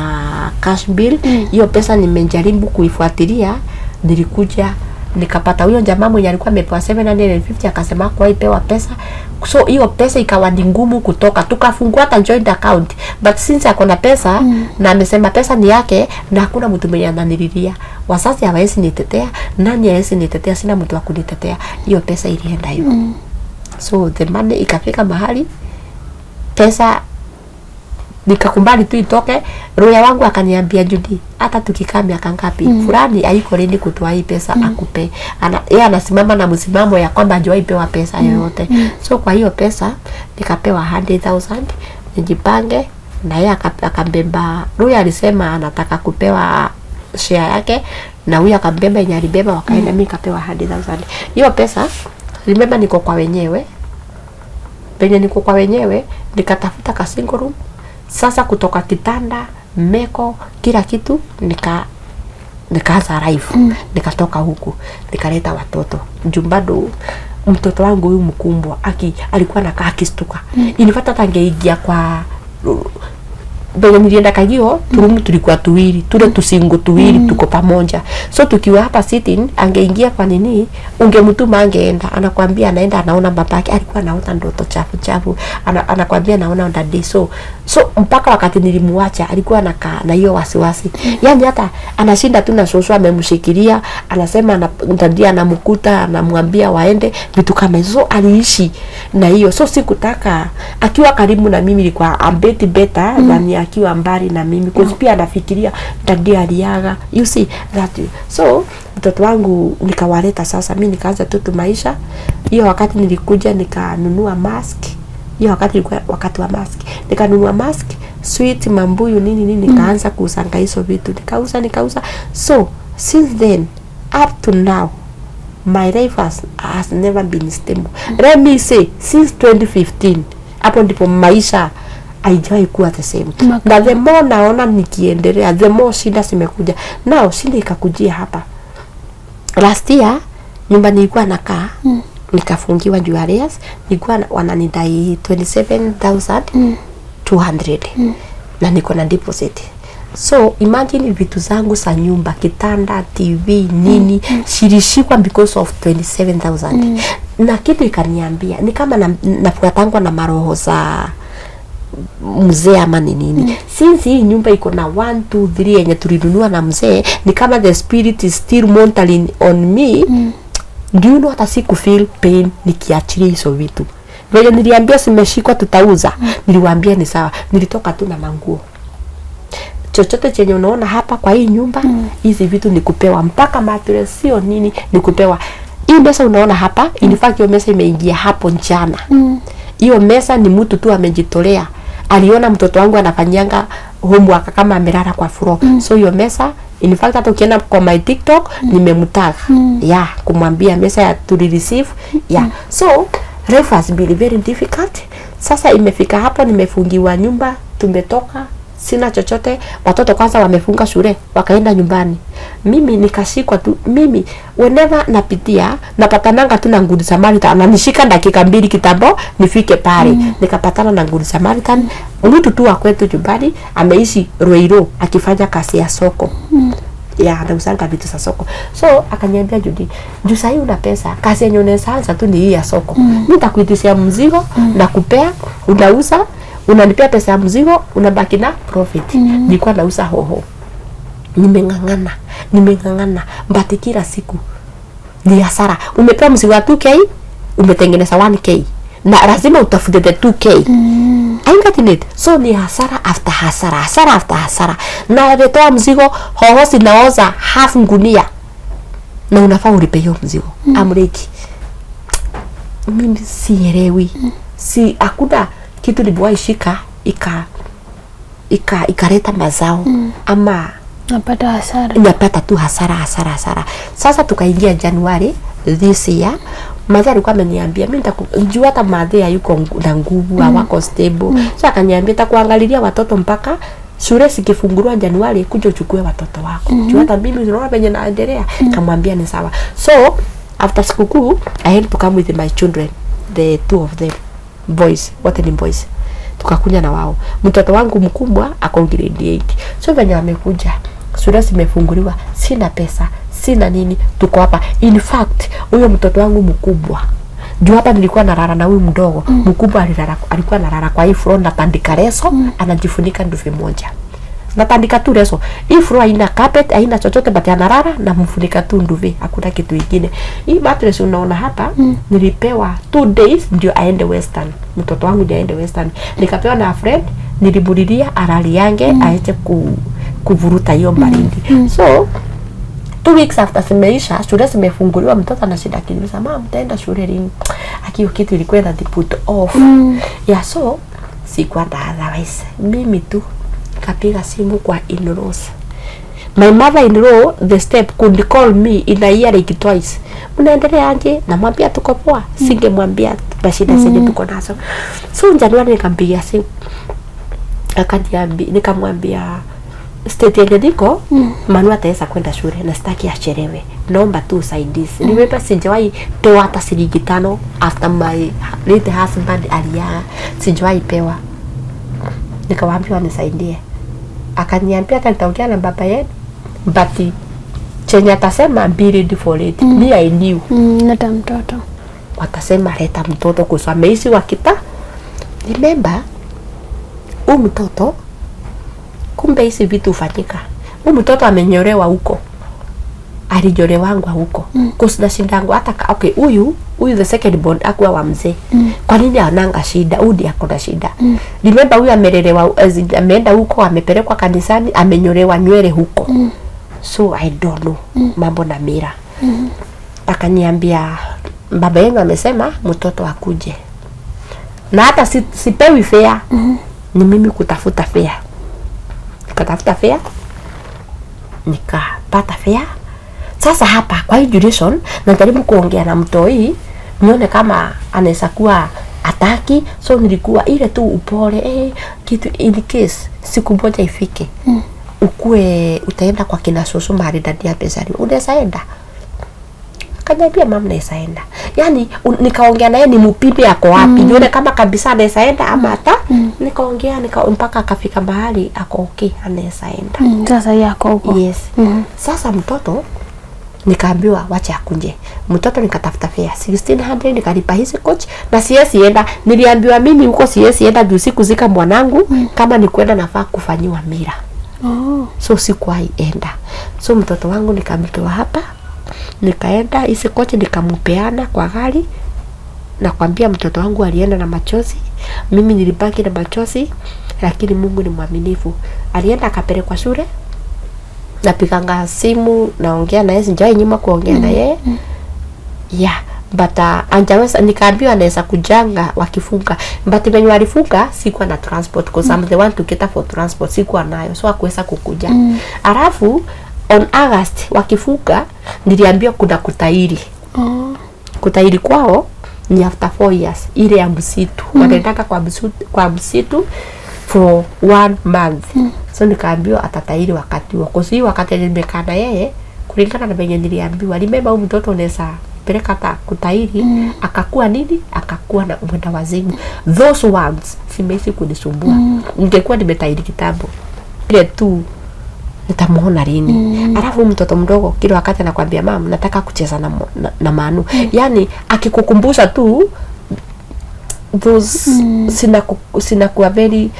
cash bill. Hiyo pesa nimejaribu kuifuatilia, nilikuja nikapata huyo jamaa mwenye alikuwa amepewa 750 akasema kwa ipewa pesa. So hiyo pesa ikawa ni ngumu kutoka. Tukafungua hata joint account. But since akona pesa na amesema pesa ni yake na hakuna mtu mwenye ananililia. Wazazi hawawezi nitetea, nani hawezi nitetea, sina mtu wa kunitetea. Hiyo pesa ilienda hiyo. So the money ikafika mahali pesa nikakubali tu itoke. Roya wangu akaniambia Judy, hata tukikaa miaka ngapi fulani haiko ready kutoa hii pesa akupe. Yeye anasimama na msimamo ya kwamba hajai pewa pesa yoyote. So kwa hiyo pesa nikapewa 100,000 nijipange, na yeye akambeba. Roya alisema anataka kupewa share yake, na huyo akambeba yenye alibeba, wakaenda. Mimi nikapewa 100,000. Hiyo pesa remember niko kwa wenyewe. Penye niko kwa wenyewe nikatafuta ka single room. Sasa kutoka kitanda, meko, kila kitu nikaanza life. Nikatoka huku, nikaleta watoto. Jumbado mtoto wangu huyu mkumbwa alikuwa anakaa akistuka. Inifuata tangeingia kwa Bega nilienda Kagio, tulikuwa tuwili, tule tusingo tuwili, tuko pamoja. So tukiwa hapa sitting, angeingia kwa nini, ungemtuma angeenda. Anakuambia anaenda anaona babake, alikuwa anaota ndoto chafu. Anakuambia anaona ndadi. So mpaka wakati nilimuacha, alikuwa anakaa na hiyo wasiwasi. Yaani hata anashinda tu na shosho amemshikilia, anasema ndadi anamkuta, anamwambia waende, vitu kama hizo. So aliishi na hiyo. So sikutaka akiwa karibu na mimi ilikuwa ambeti better than akiwa mbali na mimi, because pia anafikiria ndadi aliaga. You see that. So mtoto wangu nikawaleta sasa, mimi nikaanza tu maisha. Hiyo wakati nilikuja nikanunua mask. Hiyo wakati ilikuwa wakati wa mask. Nikanunua mask, sweet, mambuyu nini nikaanza kusanga hizo vitu. Nikauza. So since then up to now my life has never been stable. Let me say since 2015 hapo ndipo maisha haijawahi kuwa the same. Na the more naona nikiendelea, the more shida zimekuja. Now shida ikakujia hapa. Last year nyumba nilikuwa nakaa, nikafungiwa juu arrears, nilikuwa wananidai 27,200 na niko na deposit. So imagine vitu zangu za nyumba, kitanda, TV, nini, shirishikwa because of 27,000. Na kitu ikaniambia ni kama nafuatangwa na maroho za mzee ama nini. Since hii nyumba iko na 1 2 3 yenye tulinunua na mzee, ni kama the spirit is still monitoring on me. Do you know hata siku feel pain nikiachilia hizo vitu. Vile niliambia simeshikwa tutauza, niliwaambia ni sawa. Nilitoka tu na manguo. Chochote chenye unaona hapa kwa hii nyumba, hizi vitu nikupewa, mpaka mattress sio nini nikupewa. Hii mesa unaona hapa, in fact hiyo mesa imeingia hapo jana. Hiyo mesa ni mtu tu amejitolea. Aliona mtoto wangu anafanyanga homework kama amelala kwa floor. So hiyo mesa, in fact hata ukienda kwa my TikTok nimemtag. Kumwambia mesa ya to receive. So life has been very difficult. Sasa imefika hapo, nimefungiwa nyumba, tumetoka, sina chochote. Watoto kwanza wamefunga shule, wakaenda nyumbani. Mimi nikashikwa tu. Mimi whenever napitia, napatananga tu na Good Samaritan. Ananishika dakika 2 kitambo nifike pale. Nikapatana na Good Samaritan. Mtu tu wa kwetu nyumbani, ameishi Ruiru akifanya kazi ya soko. Anausanga vitu za soko. So akaniambia Judy, juu sasa una pesa, kazi yenye unaanza tu ni hii ya soko. Nitakuitishia mzigo na kupea, unauza, unanipea pesa ya mzigo, unabaki na profit. Nilikuwa nauza hoho. Nimengangana mbati kila siku ni hasara. Umepewa mzigo wa 2K, umetengeneza 1K, na lazima utafute the 2K. I got it. So ni hasara after hasara. Na nilitoa mzigo, hoho zinaoza half ngunia, na unafaa ulipe hiyo mzigo. Amreki. Mimi sielewi. Si hakuna kitu niliwahi shika ikaleta mazao ama napata hasara. Napata tu hasara. Sasa tukaingia Januari, this year. Mother alikuwa ameniambia mimi nitakujua hata mother yuko na nguvu hawako stable. So akaniambia nitakuangalilia watoto mpaka shule zikifunguliwa Januari kuja uchukue watoto wako. Jua hata mimi unaona venye naendelea. Kamwambia ni sawa. So after sikukuu I had to come with my children, the two of them boys, wote ni boys. Tukakunya na wao. Mtoto wangu mkubwa ako grade 8. So venye amekuja shule zimefunguliwa, sina pesa, sina nini, tuko hapa. In fact, huyo mtoto wangu mkubwa, juu hapa nilikuwa nalala na huyu mdogo, mkubwa alikuwa nalala kwa hii floor na tandika leso, anajifunika nduve moja. Na tandika tu leso. Hii floor haina carpet, haina chochote, but analala na mfunika tu nduve, hakuna kitu kingine. Hii mattress unaona hapa, nilipewa 2 days ndio aende Western. Mtoto wangu ndio aende Western. Nikapewa na friend, nilibulilia alali yange aje kuvuruta hiyo baridi. So 2 weeks after simeisha, shule zimefunguliwa, mtoto anashida kiniuliza, mama mtaenda shule lini? Akiyo kitu ilikuwa na put off. Yeah, so sikuwa otherwise. Mimi tu kapiga simu kwa in-laws. My mother-in-law, the step could call me in a year like twice. Unaendelea aje? Namwambia tuko poa. Singemwambia mashida zenye tuko nazo. So Januari nikampigia simu. Nikamwambia state yenye niko, Manu ataweza kwenda shule na sitaki achelewe. Naomba tu usaidizi. Nimepa sijawahi pewa hata shilingi 5 after my late husband aliaga. Sijawahi pewa. Nikamwambia nisaidie. Akaniambia nitaongea na baba yetu. But chenye atasema be ready for it. Me I knew. Leta mtoto. Watasema leta mtoto kusoma hizi wakita. Remember, mtoto kumbe hizi vitu ufanyika. Mtoto amenyolewa huko. Alijolewangwa huko. Kusina shindangu hata okay, huyu the second born akuwa wa mzee. Kwa nini ananga shida? Udi akona shida. Remember huyu amelelewa, ameenda huko, amepelekwa kanisani, amenyolewa nywele huko. So I don't know mambo na mira. Akaniambia baba yenu amesema mtoto akuje. Na hata sipewi fare. Ni mimi kutafuta fare. Nikatafuta fare. Nikapata fare. Sasa hapa kwa hii duration najaribu kuongea na mtoi nione kama anaweza kuwa ataki. So nilikuwa ile tu upole kitu in case siku moja ifike. Ukue utaenda kwa kina soso mahali dadi ya pesa. Unaweza enda? Akaniambia mama naweza enda. Yaani nikaongea naye ni mpipi yako wapi. Nione kama kabisa anaweza enda ama hata nikaongea mpaka akafika mahali ako okay anaweza enda. Sasa yako huko. Yes. Sasa mtoto nikaambiwa wacha akunje. Mtoto nikatafuta fare 1600 nikalipa hizi coach na siwezi enda. Niliambiwa mimi huko siwezi enda juu siku zika mwanangu kama ni kwenda nafaa kufanyiwa mira. So sikuwahi enda. So mtoto wangu nikamtoa hapa. Nikaenda hizi coach nikampeana kwa gari. Nakwambia mtoto wangu alienda na machozi. Mimi nilibaki na machozi, lakini Mungu ni mwaminifu. Alienda akapelekwa shule. Napiganga simu naongea na yeye, sijawahi nyuma kuongea na yeye. Yeah, but anjaweza nikaambiwa anaweza kujanga wakifunga. But when walifunga sikuwa na transport because I'm the one to cater for transport, sikuwa nayo. So hakuweza kukuja. Alafu on August wakifunga niliambiwa kuna kutairi. Kutairi kwao ni after 4 years ile ya msitu. Wanaendaka kwa msitu for 1 month. So nikaambiwa atatairi wakati huo. Kwa hiyo wakati nimekaa na yeye kulingana na venye niliambiwa, remember mtoto unaweza peleka hata kutairi akakuwa nini? Akakuwa na mwenda wazimu. Those ones simeishi kunisumbua. Ningekuwa nimetairi kitabu. Ile tu nitamuona lini. Alafu mtoto mdogo kile wakati anakuambia mama nataka kucheza na Manu. Yaani akikukumbusha tu those sinakuwa very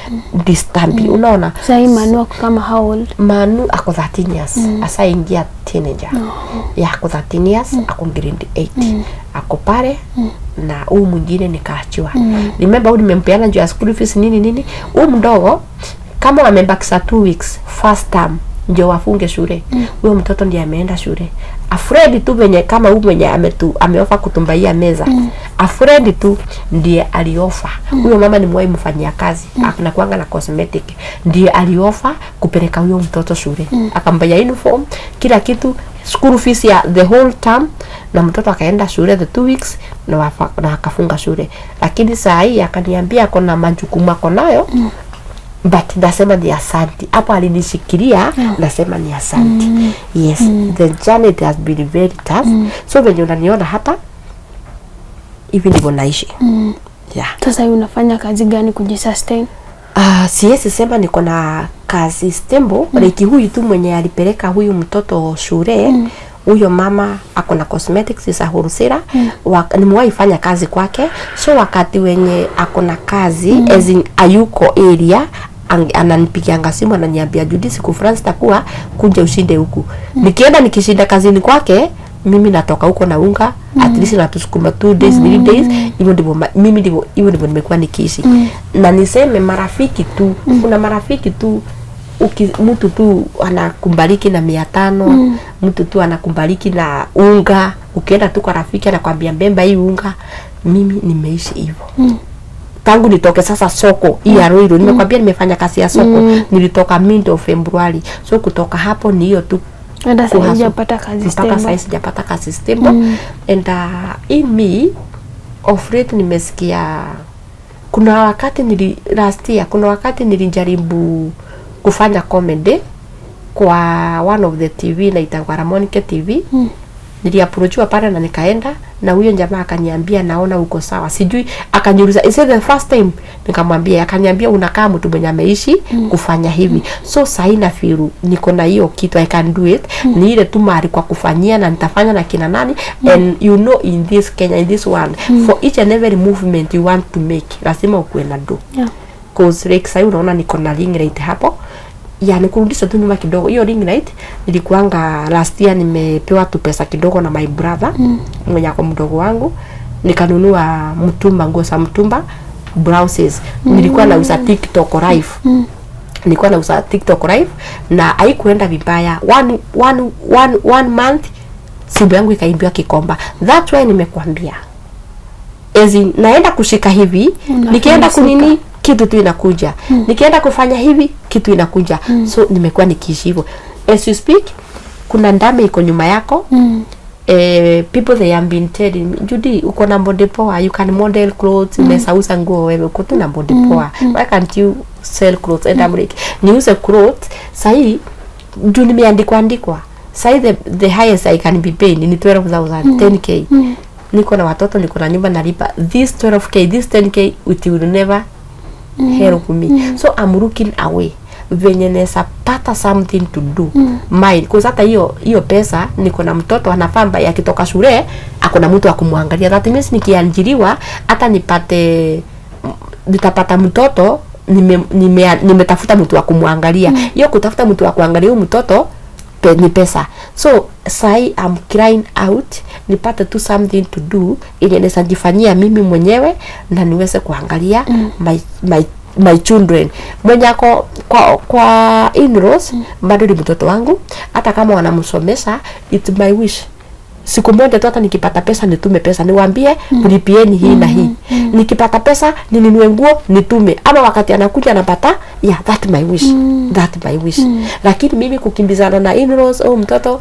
disturbing. Unaona? Sasa Manu ako kama how old? Manu ako 13 years. Asa ingia teenager. Ya ako 13 years, ako grade 8. Ako pale na huyu mwingine nikaachiwa. Remember huyu nimempeana juu ya school fees nini. Huyu mdogo kama wamebakisa 2 weeks first term ndio wafunge shule. Huyo mtoto ndiye ameenda shule. Afraid tu venye kama huyu mwenye ameofa kutumbaia meza. Afraid tu ndiye aliofa. Huyo mama ni mwai mfanyia kazi. Anakuanga na cosmetic. Ndiye aliofa kupeleka huyo mtoto shule. Akambaya uniform, kila kitu school fees ya the whole term, na mtoto akaenda shule the 2 weeks na akafunga shule. Lakini saa hii akaniambia kuna majukumu ako nayo, but nasema ni asanti. Hapo alinishikilia, nasema ni asanti. Yes, the journey has been very tough. So when unaniona hapa hivi ndivyo naishi. Yeah. Sasa unafanya kazi gani kujisustain? Siwezi sema niko na kazi stable. Like huyu tu mwenye alipeleka huyu mtoto shule, huyo mama ako na cosmetics isa wholesaler. Nimewahi fanya kazi kwake. So wakati wenye ako na kazi as in ayuko area, ananipigia simu ananiambia Judy, siku France takuwa kuja ushinde huku. Nikienda nikishinda kazini kwake, mimi natoka huko na unga, at least natusukuma 2 days 3 days. Hivyo ndivyo mimi ndivyo nimekuwa nikiishi. Na niseme marafiki tu, kuna marafiki tu mtu tu anakubariki na 500, mtu tu anakubariki na unga. Ukienda tu kwa rafiki anakuambia mbemba hii unga. Mimi nimeishi hivyo. Tangu nitoke sasa soko hii ya Ruiru, nimekwambia nimefanya kazi ya soko, nilitoka mid of February. So kutoka hapo ni hiyo tu. Hata sasa sijapata kazi stable. Mpaka sasa sijapata kazi stable. And in me of late nimesikia kuna wakati last year kuna wakati nilijaribu kufanya comedy kwa one of the TV na itakuwa Ramonike TV. Niliapproachwa pale na nikaenda, na huyo jamaa akaniambia naona uko sawa. Sijui akaniuliza is it the first time? Nikamwambia, akaniambia unakaa mtu mwenye ameishi kufanya hivi. So saina firu niko na hiyo kitu, I can do it. Ni ile tu mari kwa kufanyia na nitafanya na kina nani. And you know in this Kenya, in this world, for each and every movement you want to make, lazima ukuwe na do. Cause like sasa unaona niko na ring rate hapo. Yani kurudisha tu nyuma kidogo. Hiyo ring light nilikuanga last year nimepewa tu pesa kidogo na my brother mwenye ako mdogo wangu. Nikanunua mtumba, nguo za mtumba, blouses. Nilikuwa nauza TikTok live. Nilikuwa nauza TikTok live na haikuenda vibaya. One month simu yangu ikaimbiwa Kikomba. That's why nimekuambia. Naenda kushika hivi, nikienda kunini kitu tu inakuja. Nikienda kufanya hivi kitu inakuja. So nimekuwa nikiishi hivyo. As you speak, kuna ndame iko nyuma yako. People they have been telling me, Judy, uko na body power, you can model clothes, unaweza nguo wewe, uko tu na body power. Why can't you sell clothes? And I'm like, niuze clothes. Sahi juu nimeandikwa. Sahi the highest I can be paid ni 12,000, 10k. Niko na watoto, niko na nyumba nalipa. This 12k, this 10k it will never help me. So I'm looking away. Venye nesa pata something to do. Mine, because hata hiyo pesa niko na mtoto anafamba yakitoka shule, akona mtu wa kumwangalia. That means nikiajiriwa hata nitapata mtoto, nimetafuta mtu wa kumwangalia. Hiyo kutafuta mtu wa kuangalia huyo mtoto ni pesa. So sai I'm crying out nipate tu something to do ili nesa jifanyia mimi mwenyewe na niweze kuangalia my children. Mwenye ako kwa in-laws bado ni mtoto wangu. Hata kama wanamsomesha, it's my wish. Siku moja tu hata nikipata pesa nitume pesa. Niwaambie mlipieni hii na hii. Nikipata pesa ninunue nguo nitume. Ama wakati anakuja anapata, yeah, that my wish. That my wish. Lakini mimi kukimbizana na in-laws au mtoto,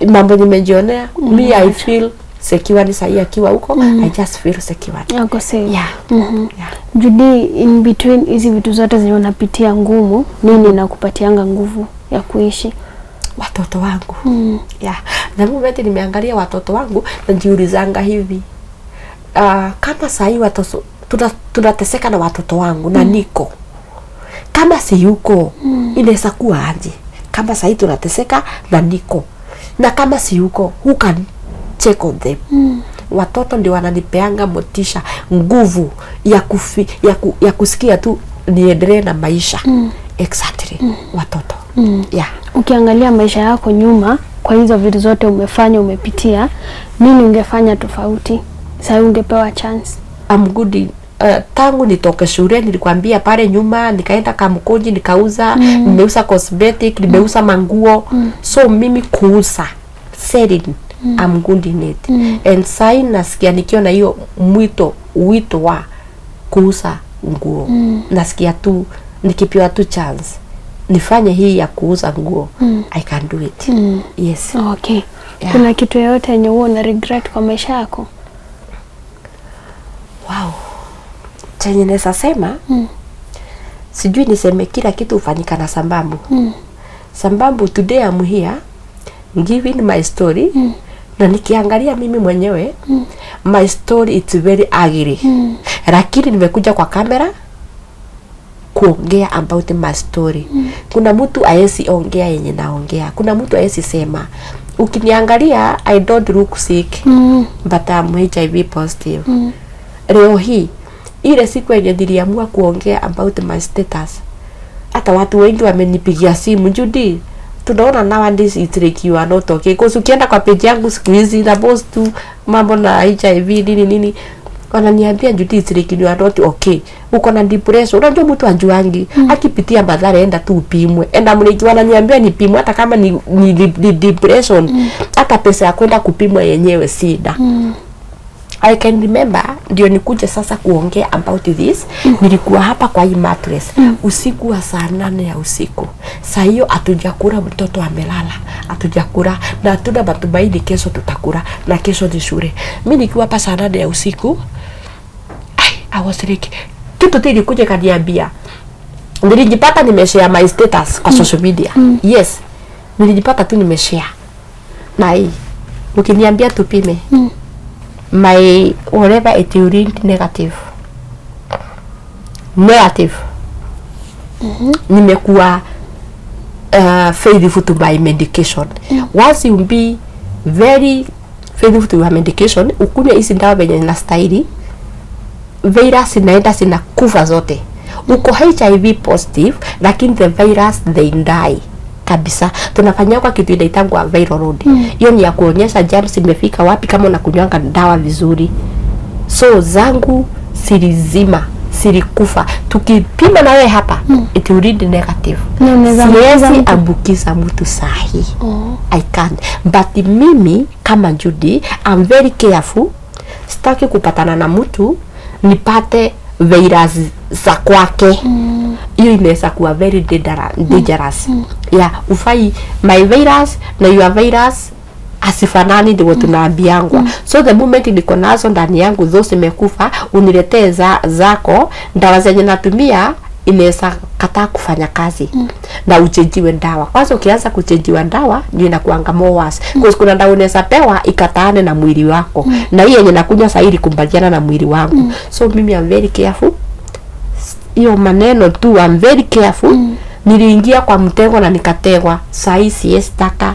mambo nimejionea. Me I feel secure ni sahi akiwa huko. I just feel secure. Yako safe. Yeah. Judy, in between hizi vitu zote zenye unapitia ngumu, nini inakupatianga nguvu ya kuishi? Watoto wangu. Yeah. Na mimi nimeangalia watoto wangu na jiulizanga hivi. Kama sahi watoto tunateseka na watoto wangu na niko. Kama si yuko inaweza kuwa aje? Kama sahi tunateseka na niko. Na kama si yuko, who can check on them? Watoto ndio wananipeanga motisha, nguvu ya kusikia tu niendelee na maisha. Exactly. Watoto. Yeah. Ukiangalia maisha yako nyuma, kwa hizo vitu zote umefanya, umepitia, nini ungefanya tofauti? Sasa ungepewa chance. I'm good. Tangu nitoke shule nilikwambia pale nyuma nikaenda Kamukonji nikauza, nimeuza cosmetic, nimeuza manguo. So mimi kuuza, selling, I'm good in it. And sai nasikia nikiona hiyo wito wa kuuza nguo. Nasikia tu nikipewa tu chance nifanye hii ya kuuza nguo. I can do it. Yes. Okay. Kuna kitu yoyote yenye wewe una regret kwa maisha yako? Wow. Chenye naweza sema, sijui niseme kila kitu ufanyika na sababu. Sababu today I'm here giving my story. Na nikiangalia mimi mwenyewe, my story it's very ugly. Lakini nimekuja kwa kamera kuongea about my story. Kuna mtu aesi ongea yenye naongea. Kuna mtu aesi sema, ukiniangalia I don't look sick, but I'm HIV positive. Leo hii ile siku yenye niliamua kuongea about my status, hata watu wengi wamenipigia simu, Judy, tunaona nowadays it's like you are not okay. Because ukienda kwa page yangu siku hizi na post tu mambo na HIV nini, wananiambia Judy, it's like you are not okay. Uko na depression. Unajua mtu ajuangi akipitia madhara, enda tu upimwe. Enda mliki wananiambia nipimwe hata kama ni depression. Hata pesa ya kwenda kupimwa yenyewe sida. I can remember ndio nikuje sasa kuongea about this. Nilikuwa hapa kwa hii mattress usiku wa saa 8 ya usiku. Saa hiyo hatujakula, mtoto amelala, hatujakula na hatuna matumaini kesho tutakula na kesho ni shule. Mimi nikiwa hapa saa 8 ya usiku, I was like, kitu tili kuja kaniambia. Nilijipata nimeshare my status kwa social media. Yes, nilijipata tu nimeshare. Na hii ukiniambia tupime, my whatever it urine negative. Nimekuwa faithful to my medication. Once you be very faithful to your medication, ukunywa hizi dawa venye inastahili, virus inaenda zinakufa zote. Uko HIV positive, lakini the virus they die kabisa. Tunafanya kwa kitu inaitangwa viral load. Hiyo ni ya kuonyesha germs imefika wapi kama unakunywanga dawa vizuri. So zangu silizima, silikufa. Tukipima na wewe hapa, it will read negative. Siwezi ambukiza mtu sahi. I can't. But mimi kama Judy, I'm very careful. Sitaki kupatana na mtu nipate virus za kwake. Hiyo inaweza kuwa very dangerous. Yeah, ufai my virus na your virus asifanani, ndio tunaambiangwa. So the moment niko nazo ndani yangu those imekufa, uniletee zako, dawa zenye natumia inaweza kataa kufanya kazi. Na uchenjiwe dawa. Kwanza ukianza kuchenjiwa dawa ndio inakuanga more worse. Because kuna dawa unaweza pewa ikataane na mwili wako. Na hiyo yenye nakunywa sasa ili kubaliana na mwili wangu. So mimi am very careful. Hiyo maneno tu, I'm very careful. Niliingia kwa mtego na nikategwa. Sasa hii siestaka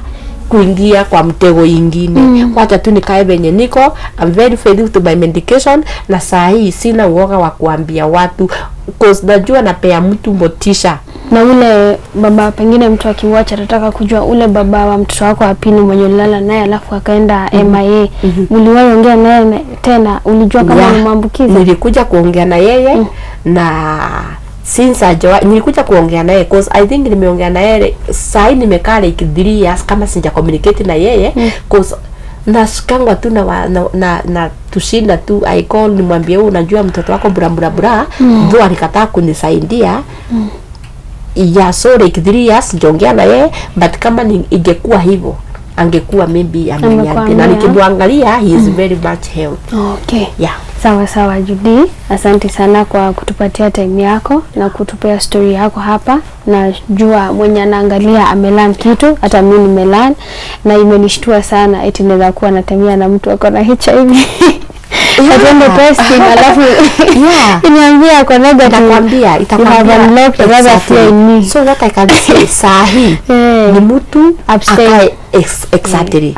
kuingia kwa mtego ingine. Wacha tu nikae venye niko. I'm very faithful to my medication. Na saa hii sina uoga wa kuambia watu, because najua napea mtu motisha. Na ule baba, pengine mtu akiwacha atataka kujua ule baba wa mtoto wako wa pili mwenye ulilala naye alafu akaenda MIA. Uliwahi ongea naye tena? Ulijua kama ni maambukizi? Nilikuja kuongea na yeye na since nilikuja kuongea naye because I think nimeongea na yeye saa hii nimekaa like 3 years kama sija communicate na yeye because nasikangwa tu na tushinda tu. I call nimwambie wewe unajua mtoto wako bra ndio alikataa kunisaidia. Yeah, so like 3 years jongea na yeye, but kama ingekuwa hivyo angekuwa maybe ameniambia, na nikimwangalia he is very much helped. Okay. Yeah. Sawa Judy, asante sana kwa kutupatia time yako na kutupea story yako hapa. Na jua mwenye anaangalia amelearn kitu, hata mimi nimelearn na imenishtua sana eti naweza kuwa natemia na mtu ako na HIV. Atende testing alafu inaambia kwa negative, nakwambia itakwambia so what I can say sahi ni mtu abstain exactly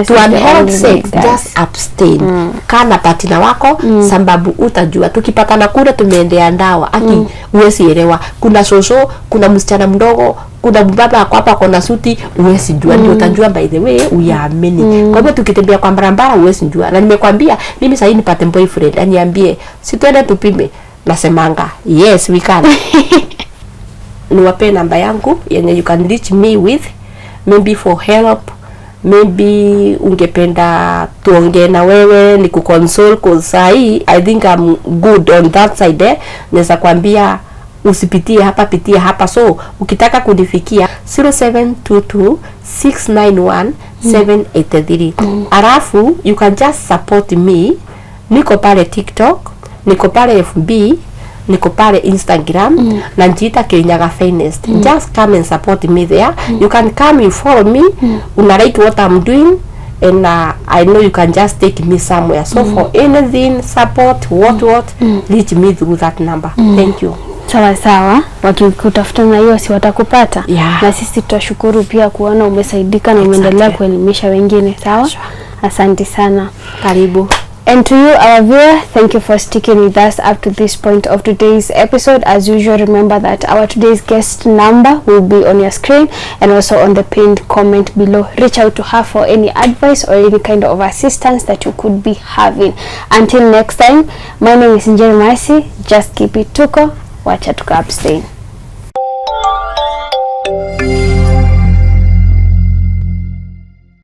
to an health sake, just abstain. Kana patina wako sababu utajua tukipatana kule tumeendea ndawa aki uwezi elewa. Kuna shosho, kuna msichana mdogo, kuna mbaba hapa kuna suti, uwezi jua. Ndio utajua by the way uyaamini. Kwa hivyo tukitembea kwa barabara uwezi jua. Na nimekwambia mimi sasa nipate boyfriend aniambie si twende tupime, nasemanga yes we can. Niwape namba yangu yenye you can reach me with, maybe for help, maybe ungependa tuongee na wewe ni kukonsole, cause sahi I think I'm good on that side. Naweza kuambia usipitie hapa, pitia hapa. So ukitaka kunifikia 0722 691 783. Alafu you can just support me. Niko pale TikTok, niko pale FB, niko pale Instagram, na njiita Kirinyaga Finest. Just come and support me there. You can come and follow me. Una like what I'm doing, and I know you can just take me somewhere. So for anything, support, what, reach me through that number. Thank you. Sawa sawa, wakikutafuta na hiyo si watakupata. Na sisi tutashukuru pia kuona umesaidika na umeendelea kuelimisha wengine. Sawa? Asante sana. Karibu. And to you, our viewer, thank you for sticking with us up to this point of today's episode. As usual, remember that our today's guest number will be on your screen and also on the pinned comment below. Reach out to her for any advice or any kind of assistance that you could be having. Until next time, my name is Njeri Mercy. Just keep it Tuko. Wacha Tuko abstain.